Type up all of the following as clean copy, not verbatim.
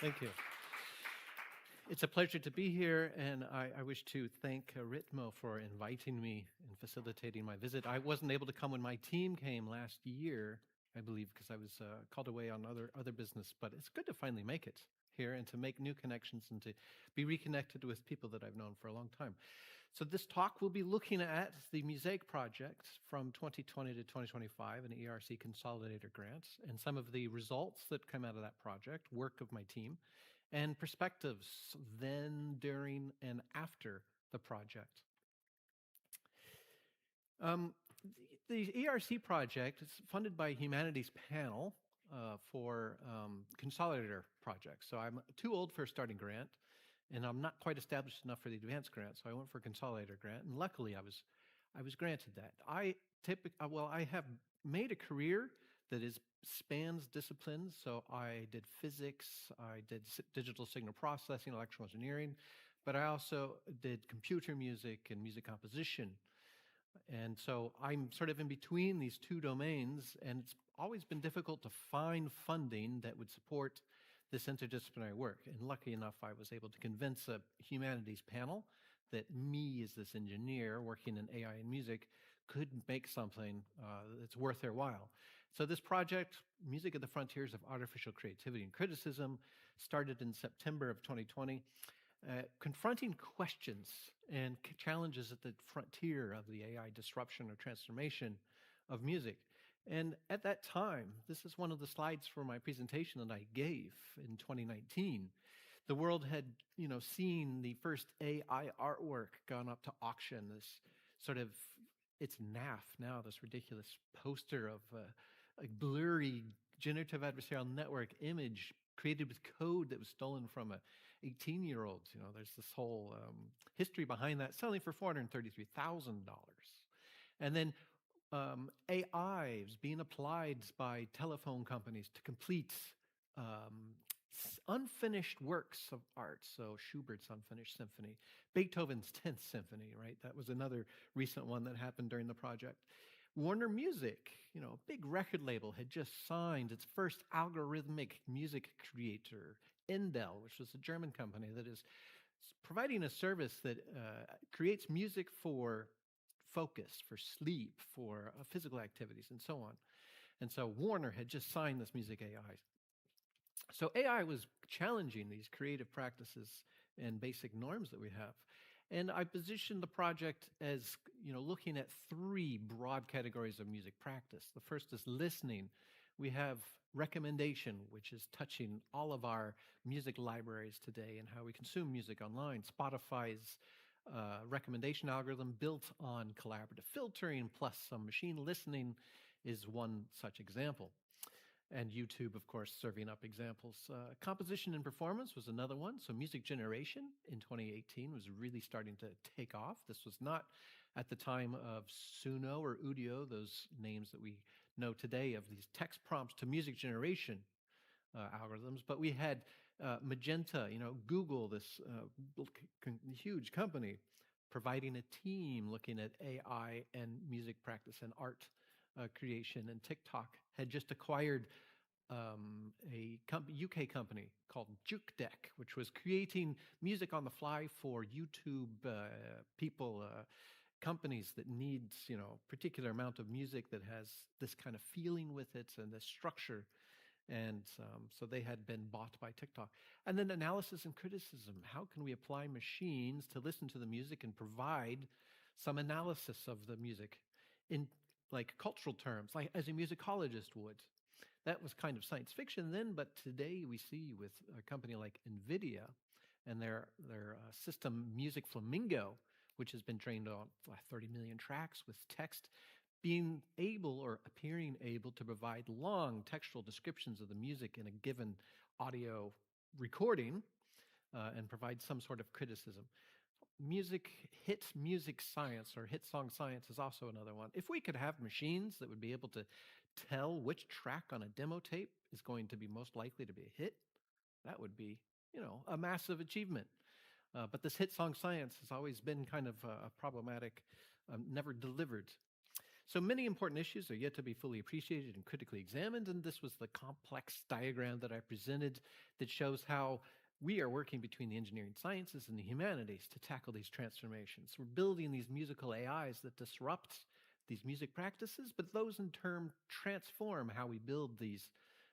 Thank you. It's a pleasure to be here, and I wish to thank RITMO for inviting me and facilitating my visit. I wasn't able to come when my team came last year, I believe, because I was called away on other business. But it's good to finally make it here and to make new connections and to be reconnected with people that I've known for a long time. So this talk will be looking at the MUSAiC project from 2020 to 2025, an ERC Consolidator grant, and some of the results that come out of that project, work of my team, and perspectives then, during, and after the project. Um, the ERC project is funded by Humanities Panel for Consolidator projects. So I'm too old for a starting grant, and I'm not quite established enough for the advanced grant, so I went for a Consolidator grant, and luckily I was granted that. I have made a career that spans disciplines. So I did physics, I did digital signal processing, electrical engineering, but I also did computer music and music composition. And so I'm sort of in between these two domains, and it's always been difficult to find funding that would support this interdisciplinary work. And lucky enough, I was able to convince a humanities panel that me, as this engineer working in AI and music, could make something that's worth their while. So this project, Music at the Frontiers of Artificial Creativity and Criticism, started in September of 2020, confronting questions and challenges at the frontier of the AI disruption or transformation of music. And at that time, this is one of the slides for my presentation that I gave in 2019. The world had, seen the first AI artwork gone up to auction. This sort of, it's NAF now, this ridiculous poster of a blurry generative adversarial network image created with code that was stolen from a 18-year-old. There's this whole history behind that, selling for $433,000. And then AI is being applied by telephone companies to complete unfinished works of art. So Schubert's Unfinished Symphony, Beethoven's 10th Symphony, right? That was another recent one that happened during the project. Warner Music, a big record label, had just signed its first algorithmic music creator, Endel, which was a German company that is providing a service that creates music for focus, for sleep, for physical activities, and so on. And so Warner had just signed this music AI. So AI was challenging these creative practices and basic norms that we have. And I positioned the project as, looking at three broad categories of music practice. The first is listening. We have recommendation, which is touching all of our music libraries today and how we consume music online. Spotify's recommendation algorithm built on collaborative filtering plus some machine listening is one such example. And YouTube, of course, serving up examples. Composition and performance was another one. So music generation in 2018 was really starting to take off. This was not at the time of Suno or Udio, those names that we know today of these text prompts to music generation algorithms. But we had Magenta, Google, this huge company, providing a team looking at AI and music practice and art creation. And TikTok had just acquired a UK company called JukeDeck, which was creating music on the fly for YouTube people, companies that needs, particular amount of music that has this kind of feeling with it and this structure. And so they had been bought by TikTok. And then analysis and criticism. How can we apply machines to listen to the music and provide some analysis of the music in like cultural terms, like as a musicologist would? That was kind of science fiction then, but today we see with a company like NVIDIA and their system Music Flamingo, which has been trained on 30 million tracks with text, being able or appearing able to provide long textual descriptions of the music in a given audio recording and provide some sort of criticism. Hit music science or hit song science is also another one. If we could have machines that would be able to tell which track on a demo tape is going to be most likely to be a hit, that would be, a massive achievement. But this hit song science has always been kind of problematic, never delivered. So many important issues are yet to be fully appreciated and critically examined, and this was the complex diagram that I presented that shows how we are working between the engineering sciences and the humanities to tackle these transformations. We're building these musical AIs that disrupt these music practices, but those in turn transform how we build these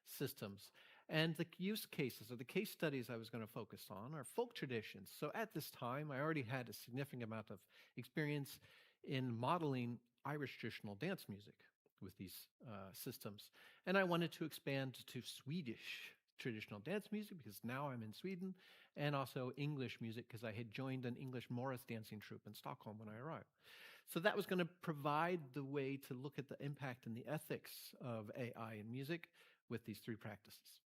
systems. And the use cases or the case studies I was going to focus on are folk traditions. So at this time, I already had a significant amount of experience in modeling Irish traditional dance music with these systems. And I wanted to expand to Swedish traditional dance music because now I'm in Sweden, and also English music because I had joined an English Morris dancing troupe in Stockholm when I arrived. So that was going to provide the way to look at the impact and the ethics of AI in music with these three practices.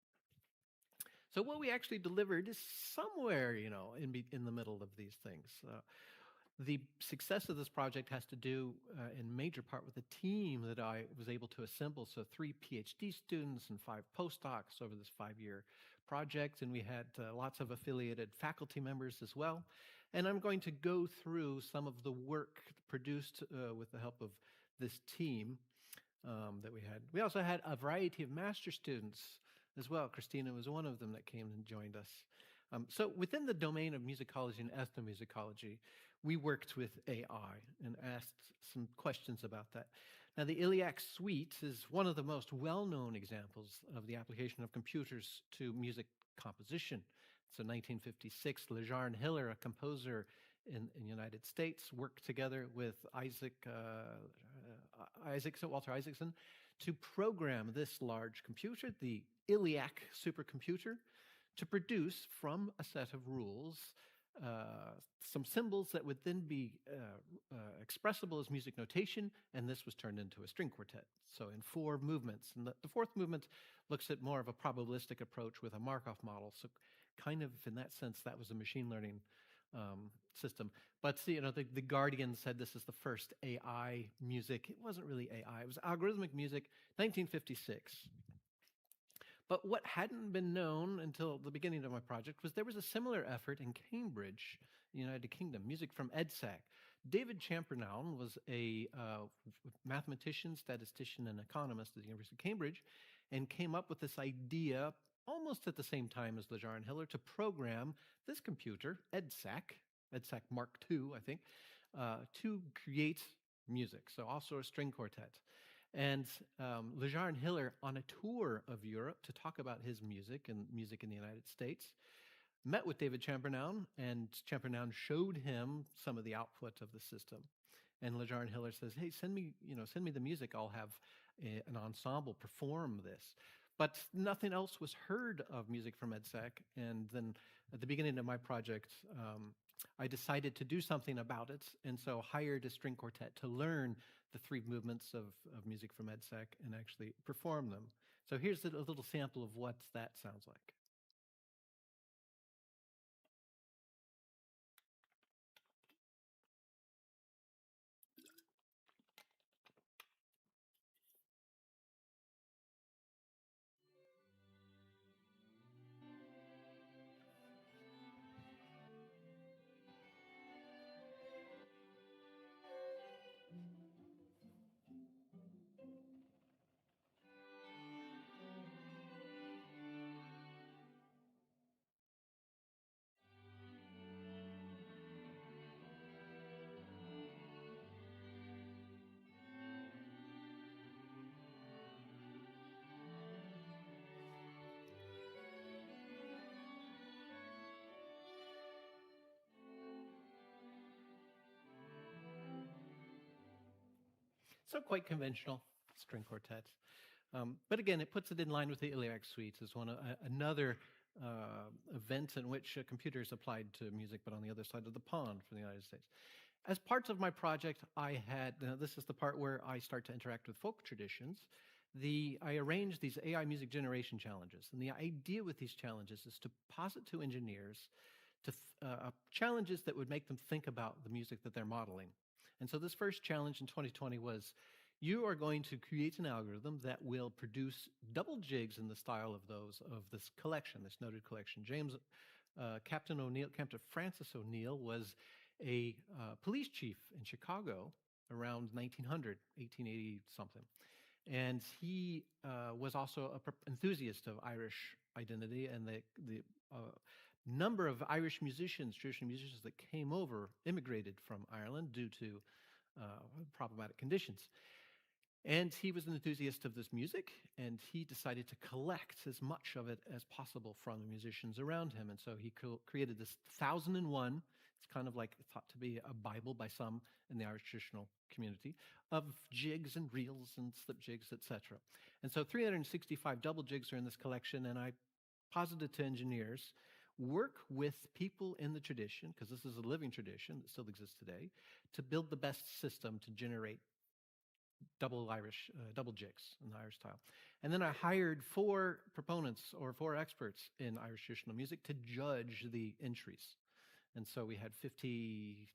So what we actually delivered is somewhere, in the middle of these things. The success of this project has to do in major part with the team that I was able to assemble. So 3 PhD students and 5 postdocs over this 5-year project. And we had lots of affiliated faculty members as well. And I'm going to go through some of the work produced with the help of this team that we had. We also had a variety of master students as well. Christina was one of them that came and joined us. So within the domain of musicology and ethnomusicology, we worked with AI and asked some questions about that. Now, the MUSAiC suite is one of the most well-known examples of the application of computers to music composition. So 1956, Lejar and Hiller, a composer in the United States, worked together with Walter Isaacson to program this large computer, the MUSAiC supercomputer, to produce from a set of rules some symbols that would then be expressible as music notation, and this was turned into a string quartet. So in 4 movements. And the fourth movement looks at more of a probabilistic approach with a Markov model. So kind of in that sense, that was a machine learning system. But see, the Guardian said this is the first AI music. It wasn't really AI. It was algorithmic music, 1956. But what hadn't been known until the beginning of my project was there was a similar effort in Cambridge, United Kingdom, music from EDSAC. David Champernowne was a mathematician, statistician, and economist at the University of Cambridge, and came up with this idea almost at the same time as Lejar and Hiller to program this computer, EDSAC Mark II, I think, to create music, so also a string quartet. And Lejar and Hiller, on a tour of Europe to talk about his music and music in the United States, met with David Champernowne, and Champernowne showed him some of the output of the system. And Lejar and Hiller says, "Hey, send me the music. I'll have an ensemble perform this." But nothing else was heard of music from EDSAC. And then at the beginning of my project, I decided to do something about it, and so hired a string quartet to learn the 3 movements of music from EDSAC and actually perform them. So here's a little sample of what that sounds like. So quite conventional string quartet. But again, it puts it in line with the MUSAiC suite as another event in which a computer is applied to music, but on the other side of the pond for the United States. As parts of my project, this is the part where I start to interact with folk traditions. I arranged these AI music generation challenges. And the idea with these challenges is to posit to engineers challenges that would make them think about the music that they're modeling. And so this first challenge in 2020 was, you are going to create an algorithm that will produce double jigs in the style of this collection, this noted collection. Captain Francis O'Neill was a police chief in Chicago around 1900, 1880 something. And he was also an enthusiast of Irish identity, and the number of Irish musicians, traditional musicians that came over, immigrated from Ireland due to problematic conditions. And he was an enthusiast of this music, and he decided to collect as much of it as possible from the musicians around him. And so he created this 1001. It's kind of like thought to be a Bible by some in the Irish traditional community of jigs and reels and slip jigs, etc. And so 365 double jigs are in this collection, and I posited to engineers work with people in the tradition, because this is a living tradition that still exists today, to build the best system to generate double jigs in the Irish style. And then I hired 4 proponents or 4 experts in Irish traditional music to judge the entries. And so we had 50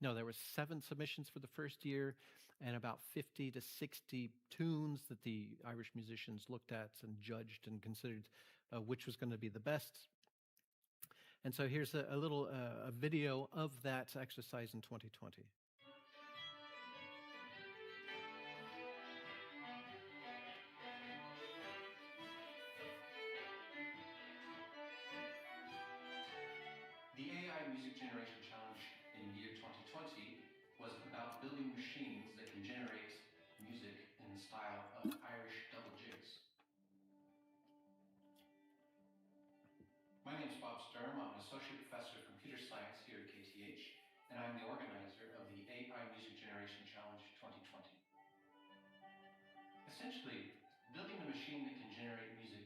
there were 7 submissions for the first year, and about 50 to 60 tunes that the Irish musicians looked at and judged and considered which was going to be the best. And so here's a little a video of that exercise in 2020. The AI Music Generation Challenge in the year 2020 was about building machines that can generate music in the style of Irish double jigs. My name is Bob Sturm. I'm an associate professor of computer science here at KTH, and I'm the organizer of the AI Music Generation Challenge 2020. Essentially, building a machine that can generate music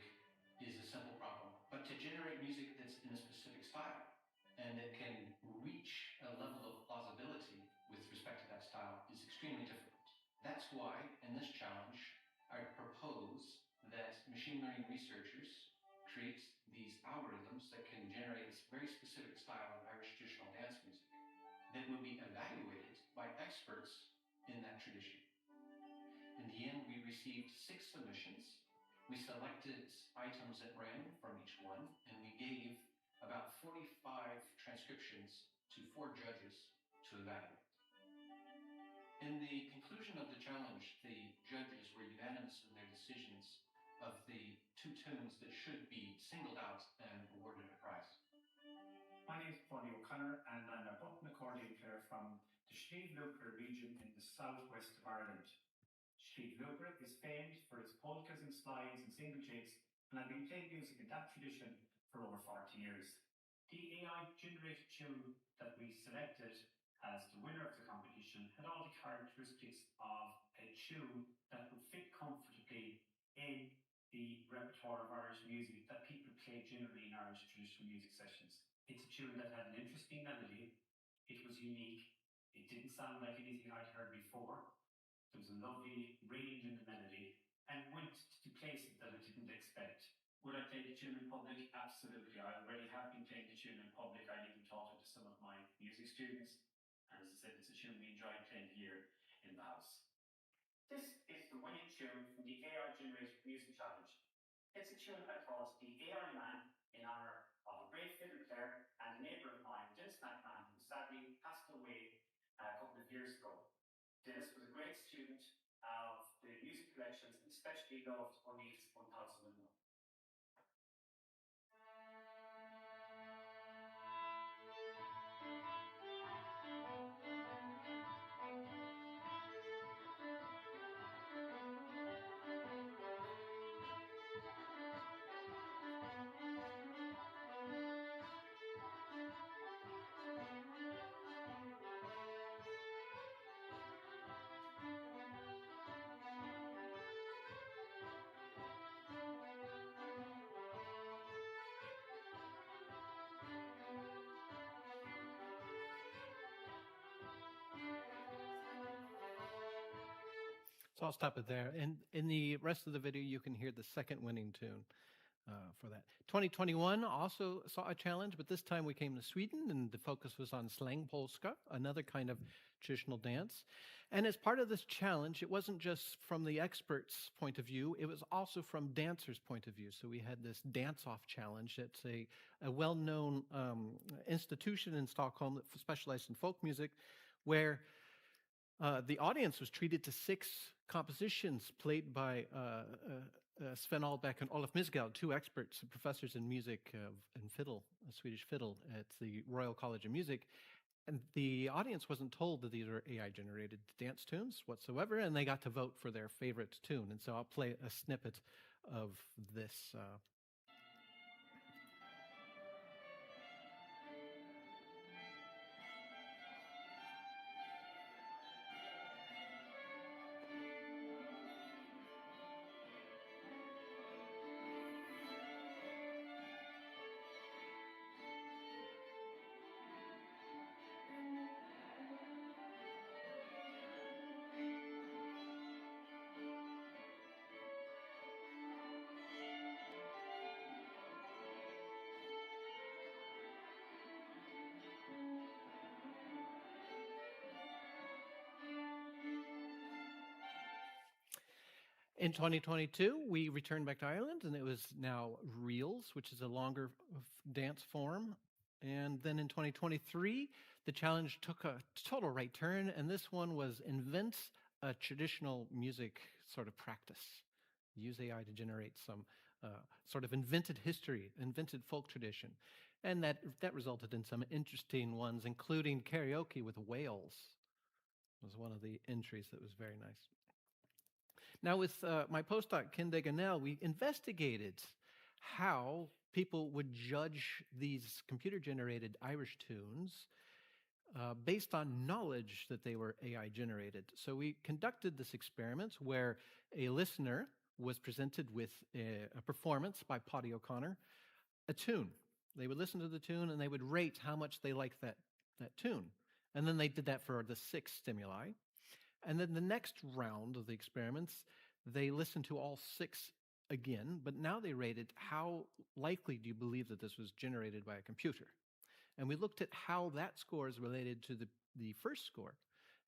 is a simple problem, but to generate music that's in a specific style and that can reach a level of plausibility with respect to that style is extremely difficult. That's why, in this challenge, I propose that machine learning researchers create these algorithms that can generate this very specific style of Irish traditional dance music that would be evaluated by experts in that tradition. In the end, we received 6 submissions. We selected items at random from each one, and we gave about 45 transcriptions to 4 judges to evaluate. In the conclusion of the challenge, the judges were unanimous in their decisions of the 2 tunes that should be singled out and awarded a prize. My name is Bonnie O'Connor, and I'm a button accordion player from the Slieve-Lucre region in the southwest of Ireland. Slieve-Lucre is famed for its polkas and slides and single jigs, and I've been playing music in that tradition for over 40 years. The AI-generated tune that we selected as the winner of the competition had all the characteristics of a tune that would fit comfortably in the repertoire of Irish music that people play generally in Irish traditional music sessions. It's a tune that had an interesting melody. It was unique. It didn't sound like anything I'd heard before. There was a lovely range in the melody and went to places that I didn't expect. Would I play the tune in public? Absolutely. I already have been playing the tune in public. I even taught it to some of my music students. And as I said, it's a tune we enjoy playing here in the house. This is the winning tune from the AI Generated Music Challenge. It's a tune I called the AI Man in honor of a great fiddle player and a neighbour of mine, Dennis McMahon, who sadly passed away a couple of years ago. Dennis was a great student of the music collections and especially loved O'Neill's 1001. So I'll stop it there. And in the rest of the video, you can hear the second winning tune for that. 2021 also saw a challenge, but this time we came to Sweden, and the focus was on slang polska, another kind of traditional dance. And as part of this challenge, it wasn't just from the experts' point of view, it was also from dancers' point of view. So we had this dance-off challenge. It's a well-known institution in Stockholm that specialized in folk music, where The audience was treated to 6 compositions played by Sven Albeck and Olaf Misgeld, 2 experts, professors in music and fiddle, Swedish fiddle, at the Royal College of Music. And the audience wasn't told that these were AI-generated dance tunes whatsoever, and they got to vote for their favorite tune. And so I'll play a snippet of this. In 2022, we returned back to Ireland, and it was now reels, which is a longer dance form. And then in 2023, the challenge took a total right turn, and this one was invent a traditional music sort of practice. Use AI to generate some sort of invented history, invented folk tradition. And that resulted in some interesting ones, including karaoke with whales was one of the entries that was very nice. Now, with my postdoc, Ken Deganel, we investigated how people would judge these computer-generated Irish tunes based on knowledge that they were AI-generated. So we conducted this experiment where a listener was presented with a performance by Paddy O'Connor, a tune. They would listen to the tune and they would rate how much they liked that tune. And then they did that for the 6 stimuli. And then the next round of the experiments, they listened to all 6 again, but now they rated how likely do you believe that this was generated by a computer? And we looked at how that score is related to the first score.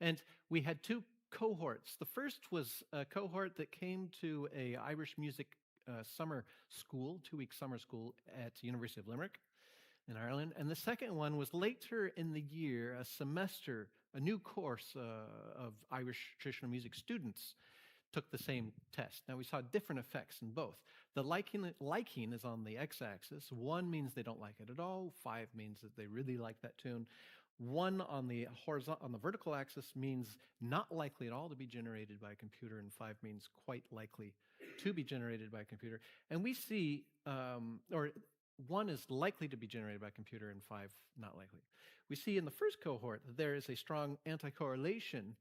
And we had 2 cohorts. The first was a cohort that came to a Irish music summer school, 2-week summer school at the University of Limerick in Ireland. And the second one was later in the year, a semester, a new course of Irish traditional music students took the same test. Now, we saw different effects in both. The liking is on the x-axis. 1 means they don't like it at all. 5 means that they really like that tune. 1 on the vertical axis means not likely at all to be generated by a computer, and 5 means quite likely to be generated by a computer. And we see, or 1 is likely to be generated by a computer and 5 not likely. We see in the first cohort that there is a strong anti-correlation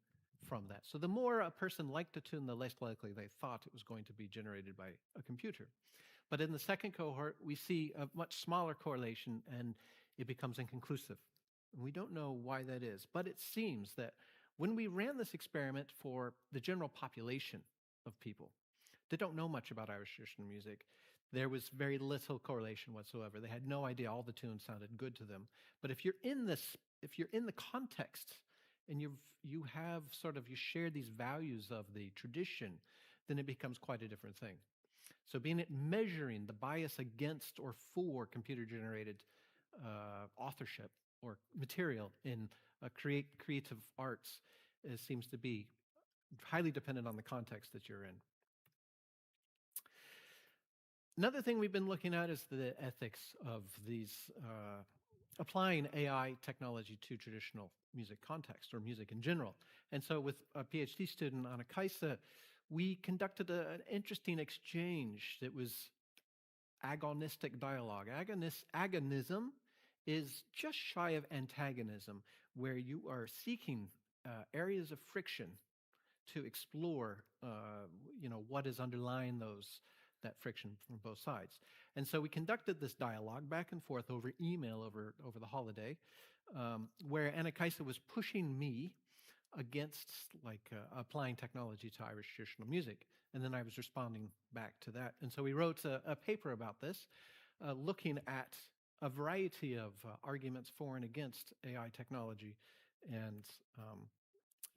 from that. So the more a person liked a tune, the less likely they thought it was going to be generated by a computer. But in the second cohort, we see a much smaller correlation and it becomes inconclusive. And we don't know why that is, but it seems that when we ran this experiment for the general population of people that don't know much about Irish traditional music, there was very little correlation whatsoever. They had no idea all the tunes sounded good to them. But if you're in the context and you share these values of the tradition, then it becomes quite a different thing. So measuring the bias against or for computer-generated authorship or material in creative arts seems to be highly dependent on the context that you're in. Another thing we've been looking at is the ethics of these applying AI technology to traditional music context or music in general. And so with a PhD student, Anna Kaisa, we conducted an interesting exchange that was agonistic dialogue. Agonism is just shy of antagonism, where you are seeking areas of friction to explore what is underlying that friction from both sides. And so we conducted this dialogue back and forth over email over the holiday, where Anna Kaisa was pushing me against applying technology to Irish traditional music. And then I was responding back to that. And so we wrote a paper about this, looking at a variety of arguments for and against AI technology and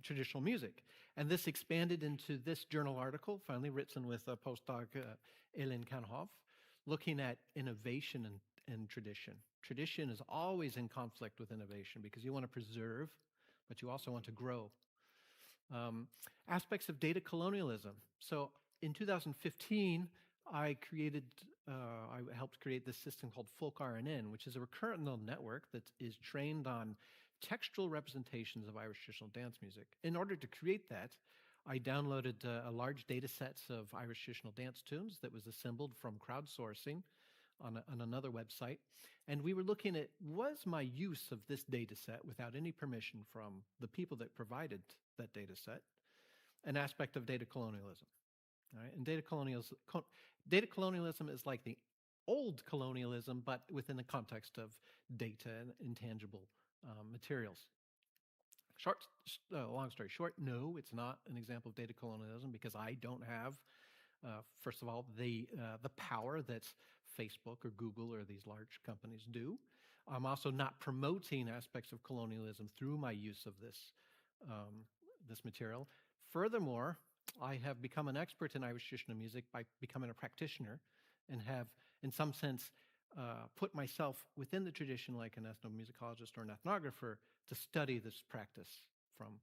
traditional music. And this expanded into this journal article, finally written with a postdoc, Elin Kanhoff, looking at innovation and tradition. Tradition is always in conflict with innovation because you want to preserve, but you also want to grow. Um, Aspects of data colonialism. So in 2015, I created, I helped create this system called Folk RNN, which is a recurrent neural network that is trained on textual representations of Irish traditional dance music. In order to create that, I downloaded a large data sets of Irish traditional dance tunes that was assembled from crowdsourcing on another website. And we were looking at, was my use of this data set without any permission from the people that provided that data set an aspect of data colonialism? All right? And data colonialism is like the old colonialism, but within the context of data and intangible materials. Long story short, no, it's not an example of data colonialism because I don't have, first of all, the power that Facebook or Google or these large companies do. I'm also not promoting aspects of colonialism through my use of this material. Furthermore, I have become an expert in Irish traditional music by becoming a practitioner and have, in some sense, put myself within the tradition like an ethnomusicologist or an ethnographer to study this practice from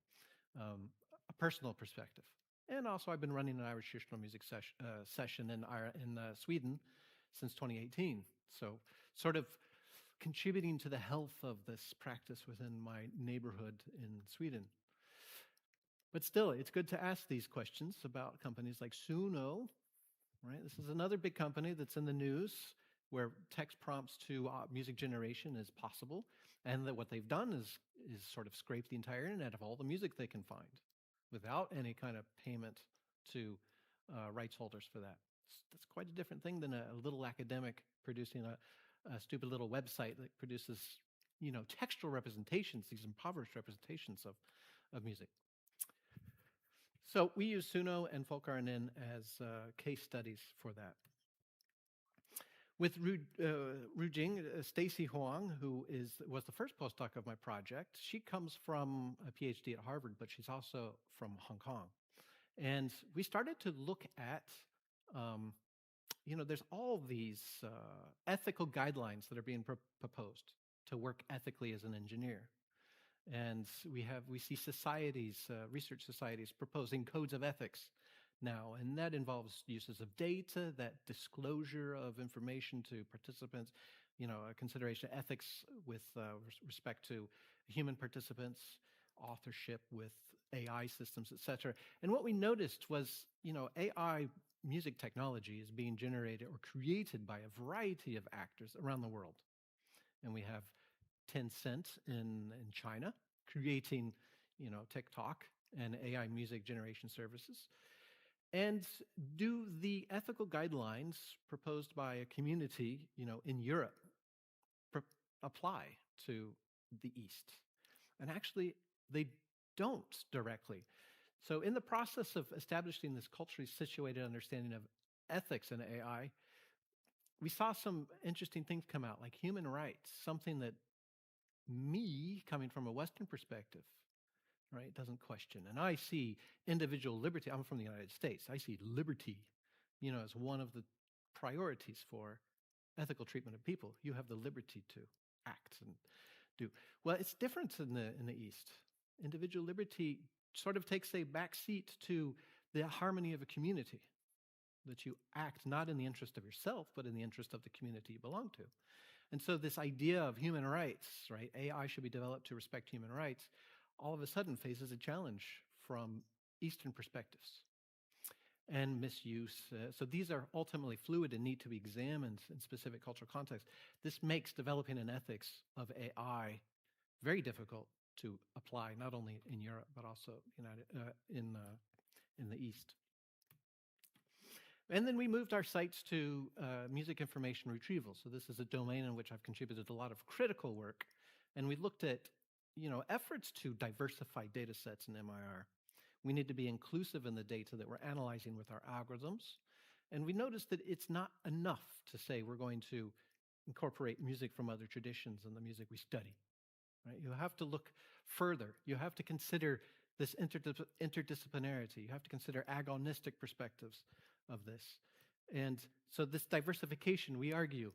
a personal perspective. And also, I've been running an Irish traditional music session in Sweden since 2018. So, sort of contributing to the health of this practice within my neighborhood in Sweden. But still, it's good to ask these questions about companies like Suno, right? This is another big company that's in the news where text prompts to music generation is possible. And that what they've done is sort of scrape the entire internet of all the music they can find without any kind of payment to rights holders for that. That's quite a different thing than a little academic producing a stupid little website that produces, textual representations, these impoverished representations of music. So we use Suno and FolkRNN as case studies for that. With Rujing, Stacy Huang, who was the first postdoc of my project, she comes from a PhD at Harvard, but she's also from Hong Kong. And we started to look at, there's all these ethical guidelines that are being proposed to work ethically as an engineer. And we see societies, research societies, proposing codes of ethics now, and that involves uses of data, that disclosure of information to participants, a consideration of ethics with respect to human participants, authorship with AI systems, etc. And what we noticed was, AI music technology is being generated or created by a variety of actors around the world. And we have Tencent in China creating, TikTok and AI music generation services. And do the ethical guidelines proposed by a community, in Europe apply to the East? And actually, they don't directly. So in the process of establishing this culturally situated understanding of ethics in AI, we saw some interesting things come out, like human rights, something that me, coming from a Western perspective, right, doesn't question. And I see individual liberty. I'm from the United States. I see liberty, as one of the priorities for ethical treatment of people. You have the liberty to act and do. Well, it's different in the East. Individual liberty sort of takes a backseat to the harmony of a community, that you act not in the interest of yourself, but in the interest of the community you belong to. And so this idea of human rights, right, AI should be developed to respect human rights, all of a sudden faces a challenge from Eastern perspectives and misuse. So these are ultimately fluid and need to be examined in specific cultural contexts. This makes developing an ethics of AI very difficult to apply, not only in Europe, but also in the East. And then we moved our sites to music information retrieval. So this is a domain in which I've contributed a lot of critical work. And we looked at, efforts to diversify data sets in MIR. We need to be inclusive in the data that we're analyzing with our algorithms. And we noticed that it's not enough to say we're going to incorporate music from other traditions in the music we study. Right? You have to look further. You have to consider this interdisciplinarity. You have to consider agonistic perspectives of this. And so this diversification, we argue,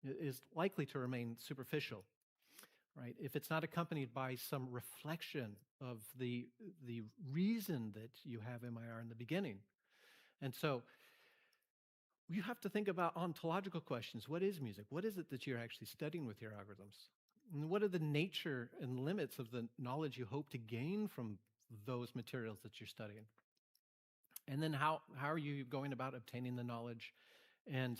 is likely to remain superficial. right? If it's not accompanied by some reflection of the reason that you have MIR in the beginning. And so you have to think about ontological questions. What is music? What is it that you're actually studying with your algorithms? And what are the nature and limits of the knowledge you hope to gain from those materials that you're studying? And then how are you going about obtaining the knowledge? And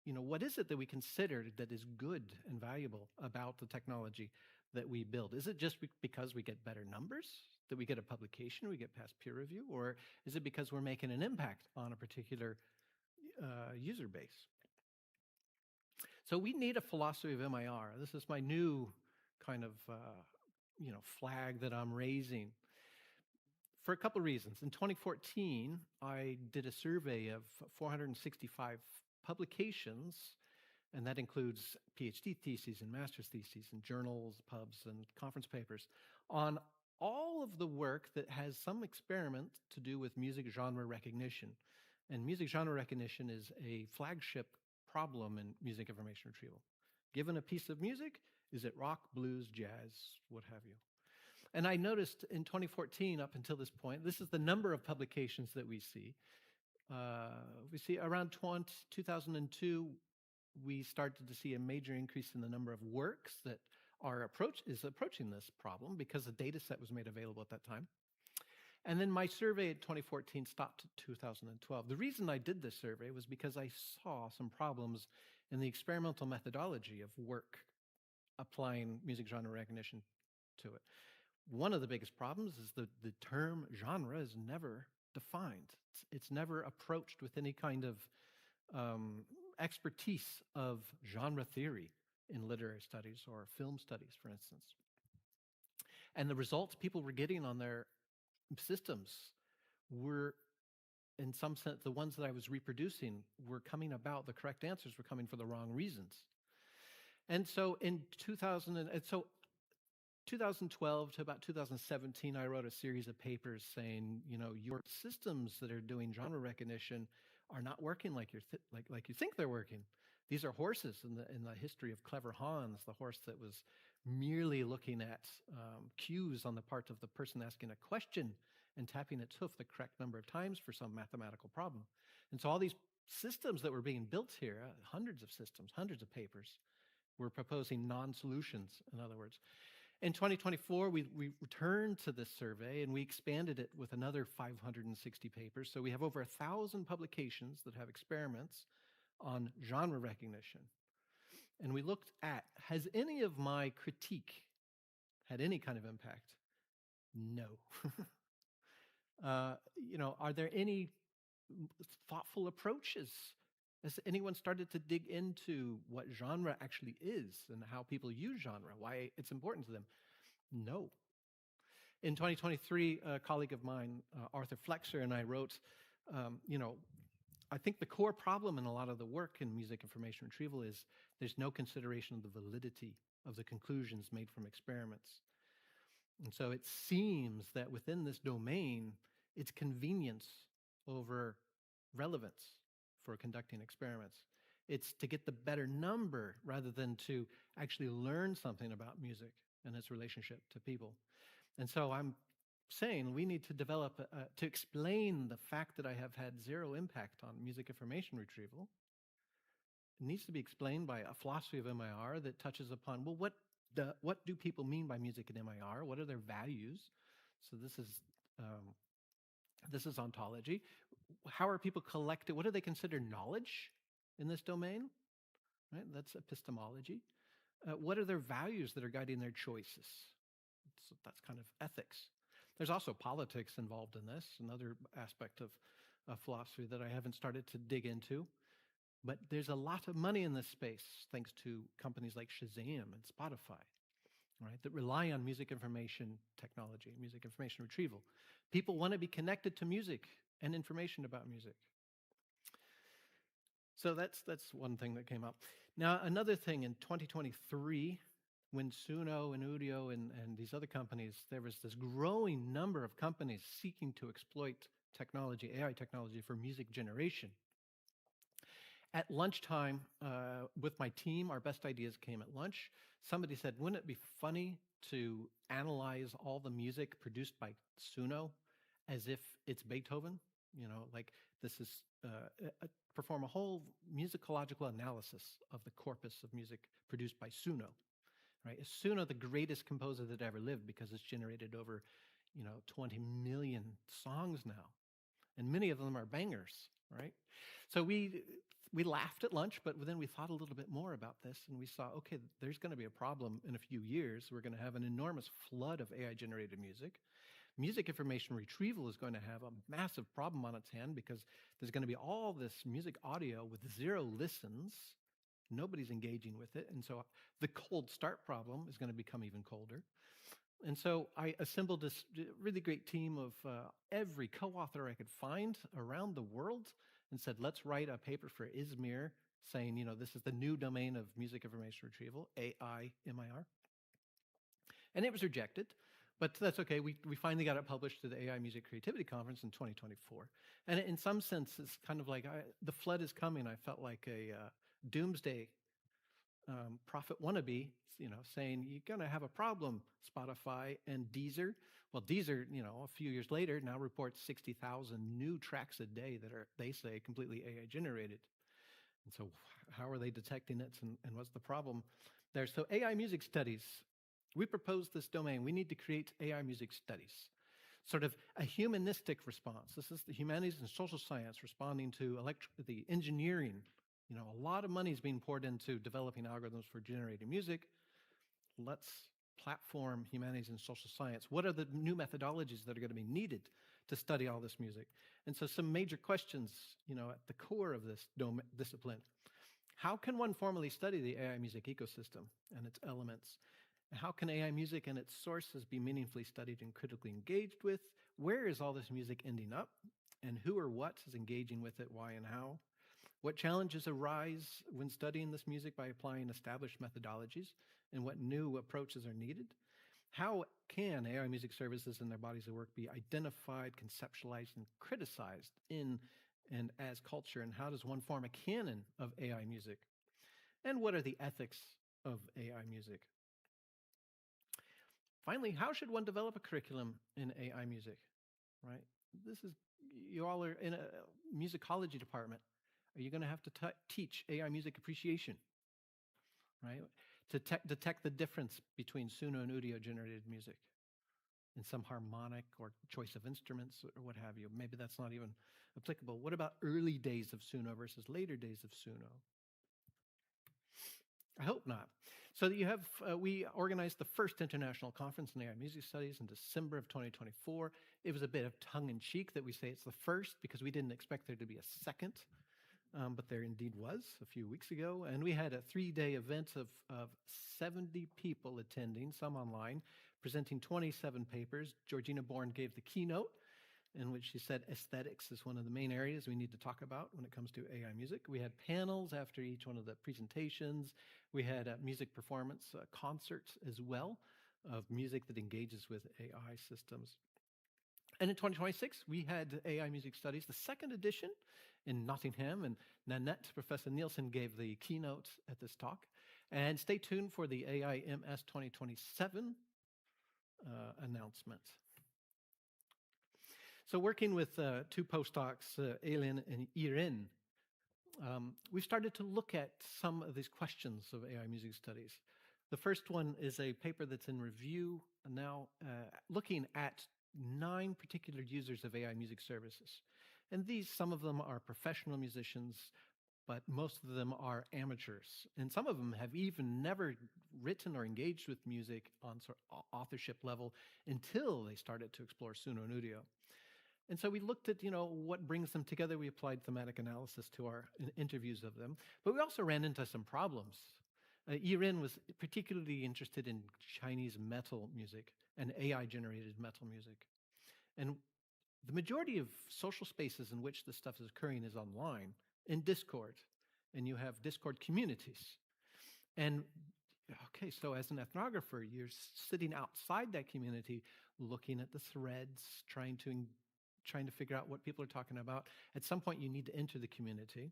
what is it that we consider that is good and valuable about the technology that we build? Is it just because we get better numbers, that we get a publication, we get past peer review, or is it because we're making an impact on a particular user base? So we need a philosophy of MIR. This is my new kind of flag that I'm raising for a couple of reasons. In 2014, I did a survey of 465 publications, and that includes PhD theses and master's theses and journals, pubs, and conference papers on all of the work that has some experiment to do with music genre recognition. And music genre recognition is a flagship problem in music information retrieval. Given a piece of music, is it rock, blues, jazz, what have you? And I noticed in 2014, up until this point, this is the number of publications that we see. We see around 2002, we started to see a major increase in the number of works that is approaching this problem because the data set was made available at that time. And then my survey in 2014 stopped at 2012. The reason I did this survey was because I saw some problems in the experimental methodology of work applying music genre recognition to it. One of the biggest problems is the term genre is never defined. It's never approached with any kind of expertise of genre theory in literary studies or film studies, for instance. And the results people were getting on their systems were, in some sense, the ones that I was reproducing were coming about, the correct answers were coming for the wrong reasons. And so in 2012 to about 2017, I wrote a series of papers saying, your systems that are doing genre recognition are not working like you think they're working. These are horses in the history of Clever Hans, the horse that was merely looking at cues on the part of the person asking a question and tapping its hoof the correct number of times for some mathematical problem. And so all these systems that were being built here, hundreds of systems, hundreds of papers, were proposing non-solutions, in other words. In 2024, we returned to this survey and we expanded it with another 560 papers. So we have over 1,000 publications that have experiments on genre recognition. And we looked at, has any of my critique had any kind of impact? No. Are there any thoughtful approaches? Has anyone started to dig into what genre actually is and how people use genre, why it's important to them? No. In 2023, a colleague of mine, Arthur Flexer, and I wrote, I think the core problem in a lot of the work in music information retrieval is there's no consideration of the validity of the conclusions made from experiments. And so it seems that within this domain, it's convenience over relevance for conducting experiments. It's to get the better number rather than to actually learn something about music and its relationship to people. And so I'm saying we need to develop, to explain the fact that I have had zero impact on music information retrieval. It needs to be explained by a philosophy of MIR that touches upon, well, what do people mean by music in MIR? What are their values? So this is ontology. How are people collected? What do they consider knowledge in this domain? Right? That's epistemology. What are their values that are guiding their choices? So that's kind of ethics. There's also politics involved in this, another aspect of philosophy that I haven't started to dig into. But there's a lot of money in this space, thanks to companies like Shazam and Spotify, right, that rely on music information technology, music information retrieval. People want to be connected to music and information about music. So that's one thing that came up. Now, another thing in 2023, when Suno and Udio and these other companies, there was this growing number of companies seeking to exploit technology, AI technology for music generation. At lunchtime, with my team, our best ideas came at lunch. Somebody said, wouldn't it be funny to analyze all the music produced by Suno as if it's Beethoven? You know, like this is perform a whole musicological analysis of the corpus of music produced by Suno, right? Is Suno the greatest composer that ever lived because it's generated over, 20 million songs now, and many of them are bangers, right? So we laughed at lunch, but then we thought a little bit more about this, and we saw, okay, there's going to be a problem in a few years. We're going to have an enormous flood of AI-generated music. Music information retrieval is going to have a massive problem on its hand because there's going to be all this music audio with 0 listens. Nobody's engaging with it, and so the cold start problem is going to become even colder. And so I assembled this really great team of every co-author I could find around the world and said, let's write a paper for Izmir saying, this is the new domain of music information retrieval, AI, MIR. And it was rejected, but that's okay. We finally got it published to the AI Music Creativity Conference in 2024. And in some sense, it's kind of like the flood is coming. I felt like a doomsday prophet wannabe, saying you're going to have a problem, Spotify and Deezer. Well, Deezer, a few years later now reports 60,000 new tracks a day that are, they say, completely AI generated. And so how are they detecting it, and what's the problem there? So AI music studies, we proposed this domain. We need to create AI music studies, sort of a humanistic response. This is the humanities and social science responding to the engineering. A lot of money is being poured into developing algorithms for generating music. Let's platform humanities and social science. What are the new methodologies that are going to be needed to study all this music? And so some major questions, at the core of this discipline. How can one formally study the AI music ecosystem and its elements? How can AI music and its sources be meaningfully studied and critically engaged with? Where is all this music ending up? And who or what is engaging with it, why and how? What challenges arise when studying this music by applying established methodologies, and what new approaches are needed? How can AI music services and their bodies of work be identified, conceptualized, and criticized in and as culture? And how does one form a canon of AI music? And what are the ethics of AI music? Finally, how should one develop a curriculum in AI music, right? You all are in a musicology department. Are you going to have to teach AI music appreciation, right? To detect the difference between Suno and Udio generated music in some harmonic or choice of instruments or what have you. Maybe that's not even applicable. What about early days of Suno versus later days of Suno? I hope not. So that you have, we organized the first international conference in AI music studies in December of 2024. It was a bit of tongue-in-cheek that we say it's the first because we didn't expect there to be a second. But there indeed was a few weeks ago. And we had a 3-day event of 70 people attending, some online, presenting 27 papers. Georgina Bourne gave the keynote in which she said aesthetics is one of the main areas we need to talk about when it comes to AI music. We had panels after each one of the presentations. We had music performance concerts as well of music that engages with AI systems. And in 2026, we had AI Music Studies, the second edition in Nottingham, and Nanette, Professor Nielsen, gave the keynote at this talk. And stay tuned for the AIMS 2027 announcement. So working with 2 postdocs, Elin and Irene, we've started to look at some of these questions of AI music studies. The first one is a paper that's in review now, looking at 9 particular users of AI music services. And some of them are professional musicians, but most of them are amateurs. And some of them have even never written or engaged with music on sort of authorship level until they started to explore Suno and Udio. And so we looked at, what brings them together. We applied thematic analysis to our interviews of them, but we also ran into some problems. Irene was particularly interested in Chinese metal music and AI-generated metal music. And the majority of social spaces in which this stuff is occurring is online, in Discord, and you have Discord communities. And okay, so as an ethnographer, you're sitting outside that community, looking at the threads, trying to figure out what people are talking about. At some point, you need to enter the community.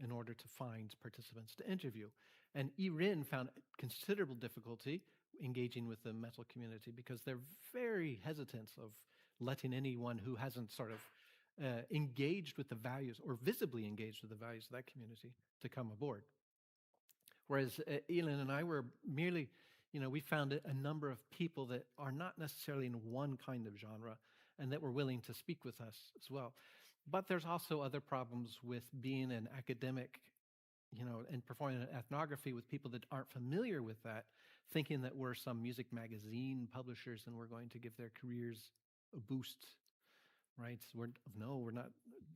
in order to find participants to interview. And ERIN found considerable difficulty engaging with the metal community because they're very hesitant of letting anyone who hasn't sort of engaged with the values or visibly engaged with the values of that community to come aboard. Whereas Elin and I were merely, we found a number of people that are not necessarily in one kind of genre and that were willing to speak with us as well. But there's also other problems with being an academic, and performing an ethnography with people that aren't familiar with that, thinking that we're some music magazine publishers and we're going to give their careers a boost, right? So we're not.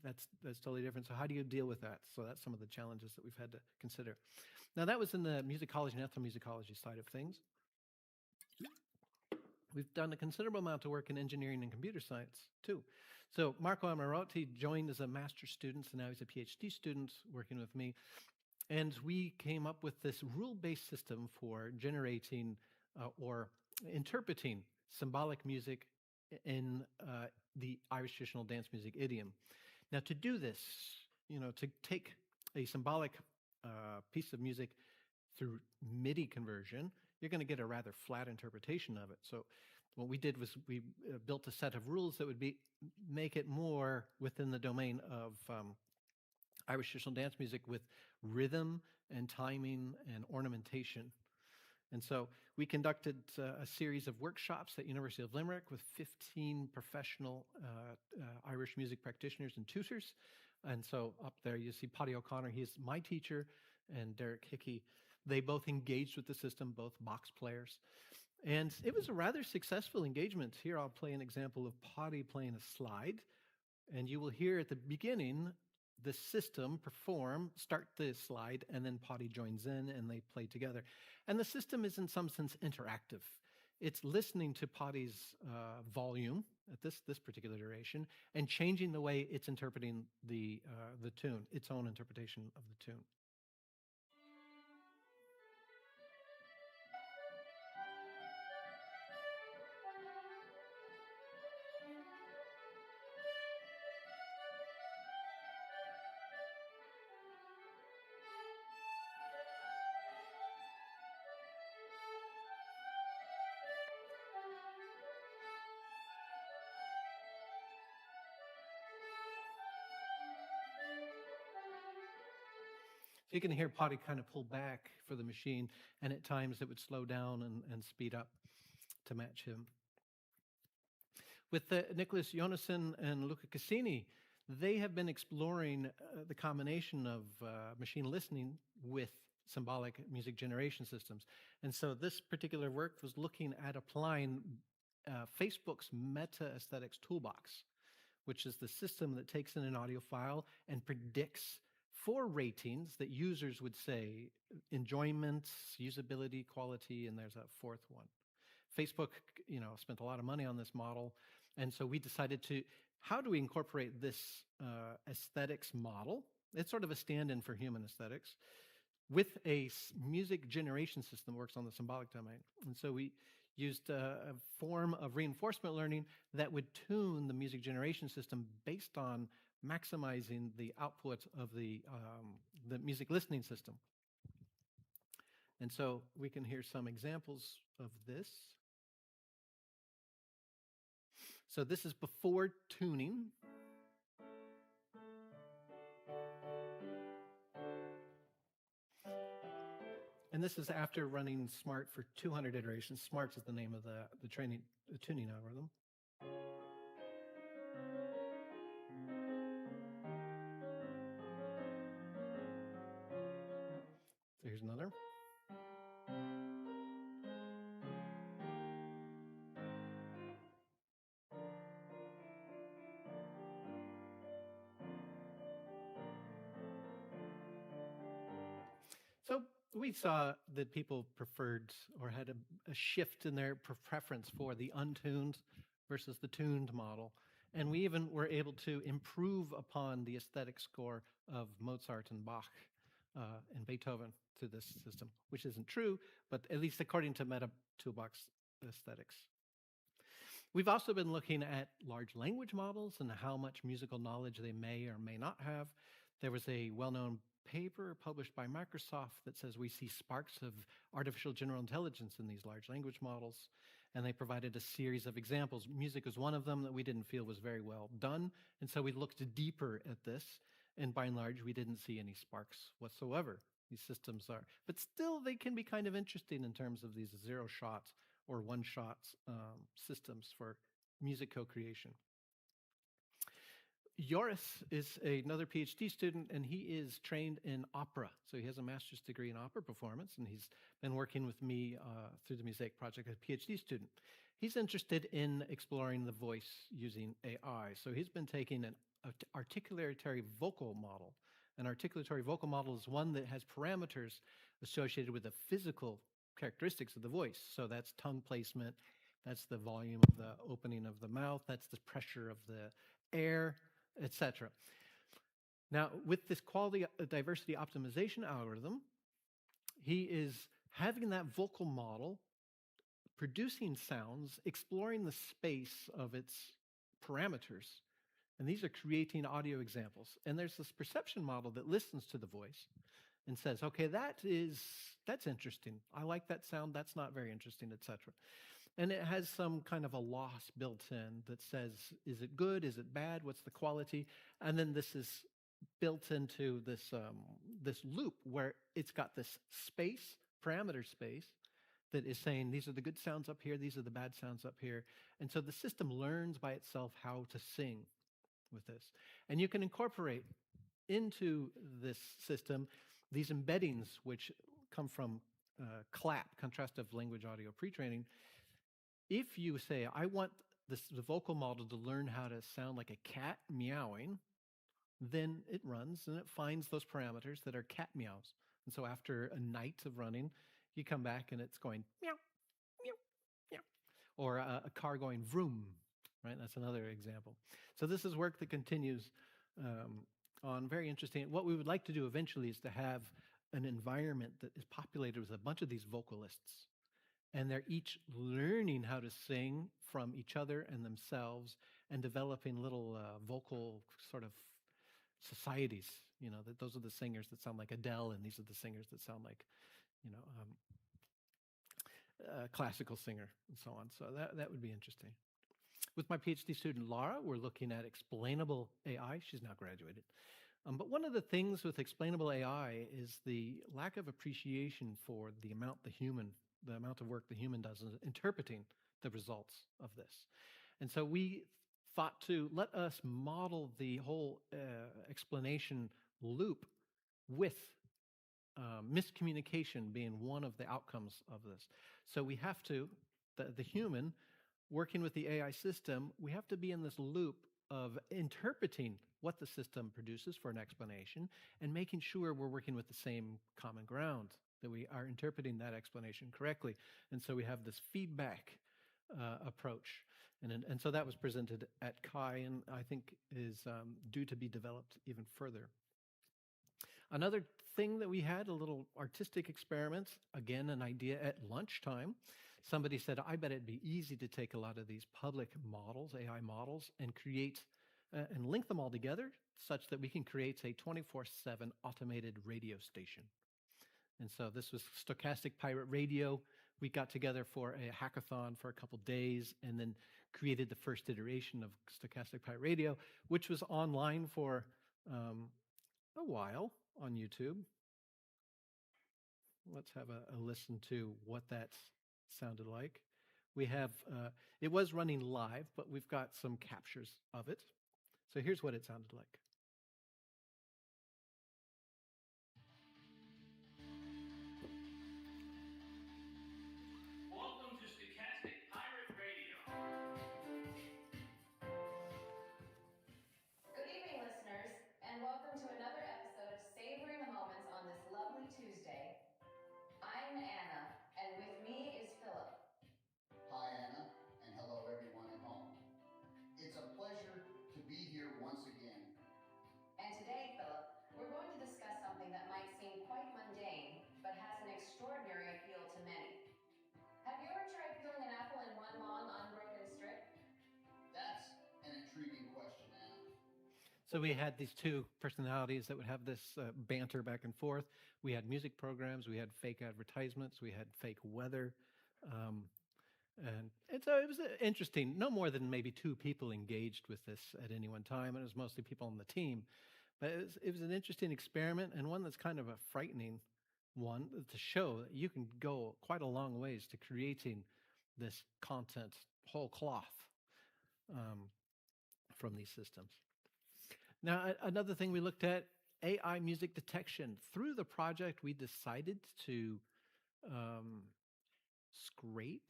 That's totally different. So how do you deal with that? So that's some of the challenges that we've had to consider. Now that was in the musicology and ethnomusicology side of things. We've done a considerable amount of work in engineering and computer science too. So Marco Amarotti joined as a master's student, and now he's a PhD student working with me. And we came up with this rule-based system for generating or interpreting symbolic music in the Irish traditional dance music idiom. Now, to do this, to take a symbolic piece of music through MIDI conversion, you're going to get a rather flat interpretation of it. So what we did was we built a set of rules that would make it more within the domain of Irish traditional dance music with rhythm and timing and ornamentation. And so we conducted a series of workshops at University of Limerick with 15 professional Irish music practitioners and tutors. And so up there you see Paddy O'Connor, he's my teacher, and Derek Hickey. They both engaged with the system, both box players. And it was a rather successful engagement. Here I'll play an example of Paddy playing a slide. And you will hear at the beginning the system start the slide, and then Paddy joins in and they play together. And the system is in some sense interactive. It's listening to Paddy's volume at this particular duration and changing the way it's interpreting the tune, its own interpretation of the tune. So you can hear Paddy kind of pull back for the machine, and at times it would slow down and speed up to match him. With Nicholas Jonasson and Luca Cassini, they have been exploring the combination of machine listening with symbolic music generation systems. And so this particular work was looking at applying Facebook's Meta Aesthetics Toolbox, which is the system that takes in an audio file and predicts 4 ratings that users would say: enjoyment, usability, quality, and there's a 4th one. Facebook, spent a lot of money on this model, and so we decided how do we incorporate this aesthetics model? It's sort of a stand-in for human aesthetics with a music generation system that works on the symbolic domain. And so we used a form of reinforcement learning that would tune the music generation system based on maximizing the output of the music listening system. And so we can hear some examples of this. So this is before tuning. And this is after running SMART for 200 iterations. SMART is the name of the tuning algorithm. So here's another. So we saw that people preferred or had a shift in their preference for the untuned versus the tuned model. And we even were able to improve upon the aesthetic score of Mozart and Bach and Beethoven to this system, which isn't true, but at least according to Meta Toolbox Aesthetics. We've also been looking at large language models and how much musical knowledge they may or may not have. There was a well-known paper published by Microsoft that says we see sparks of artificial general intelligence in these large language models. And they provided a series of examples. Music was one of them that we didn't feel was very well done. And so we looked deeper at this. And by and large, we didn't see any sparks whatsoever. These systems are, but still they can be kind of interesting in terms of these zero shot or one shot systems for music co-creation. Joris is another PhD student, and he is trained in opera. So he has a master's degree in opera performance, and he's been working with me through the MUSAiC project as a PhD student. He's interested in exploring the voice using AI. So he's been taking an articulatory vocal model. An articulatory vocal model is one that has parameters associated with the physical characteristics of the voice. So that's tongue placement, that's the volume of the opening of the mouth, that's the pressure of the air, etc. Now, with this quality diversity optimization algorithm, he is having that vocal model producing sounds, exploring the space of its parameters, and these are creating audio examples. And there's this perception model that listens to the voice and says, okay, that's interesting. I like that sound. That's not very interesting, etc. And it has some kind of a loss built in that says, is it good? Is it bad? What's the quality? And then this is built into this loop where it's got this space, parameter space, that is saying, these are the good sounds up here, these are the bad sounds up here. And so the system learns by itself how to sing with this. And you can incorporate into this system these embeddings, which come from CLAP, Contrastive Language Audio Pre-training. If you say, I want the vocal model to learn how to sound like a cat meowing, then it runs and it finds those parameters that are cat meows. And so after a night of running, you come back and it's going meow, meow, meow. Or a car going vroom, right? That's another example. So this is work that continues on, very interesting. What we would like to do eventually is to have an environment that is populated with a bunch of these vocalists. And they're each learning how to sing from each other and themselves and developing little vocal sort of societies. You know, that those are the singers that sound like Adele, and these are the singers that sound like, you know, a classical singer and so on. So that would be interesting. With my PhD student, Laura, we're looking at explainable AI. She's now graduated. But one of the things with explainable AI is the lack of appreciation for the amount of work the human does in interpreting the results of this. And so we thought to let us model the whole explanation loop with miscommunication being one of the outcomes of this. So we have to, the human, working with the AI system, we have to be in this loop of interpreting what the system produces for an explanation and making sure we're working with the same common ground, that we are interpreting that explanation correctly. And so we have this feedback approach. And so that was presented at CHI and I think is due to be developed even further. Another thing that we had, a little artistic experiment, again, an idea at lunchtime. Somebody said, I bet it'd be easy to take a lot of these public models, AI models, and create and link them all together such that we can create a 24/7 automated radio station. And so this was Stochastic Pirate Radio. We got together for a hackathon for a couple days and then created the first iteration of Stochastic Pirate Radio, which was online for a while on YouTube. Let's have a listen to what that sounded like. We have, it was running live, but we've got some captures of it. So here's what it sounded like. Welcome to Stochastic Pirate Radio. Good evening, listeners, and welcome to another episode of Savoring the Moments on this lovely Tuesday. I'm Anna, and with me is Philip. Hi, Anna, and hello, everyone at home. It's a pleasure to be here once again So we had these two personalities that would have this banter back and forth. We had music programs, we had fake advertisements, we had fake weather. Um, and so it was interesting. No more than maybe two people engaged with this at any one time, and it was mostly people on the team. But it was an interesting experiment, and one that's kind of a frightening one to show that you can go quite a long ways to creating this content whole cloth um, from these systems. Now, another thing we looked at, AI music detection. Through the project, we decided to scrape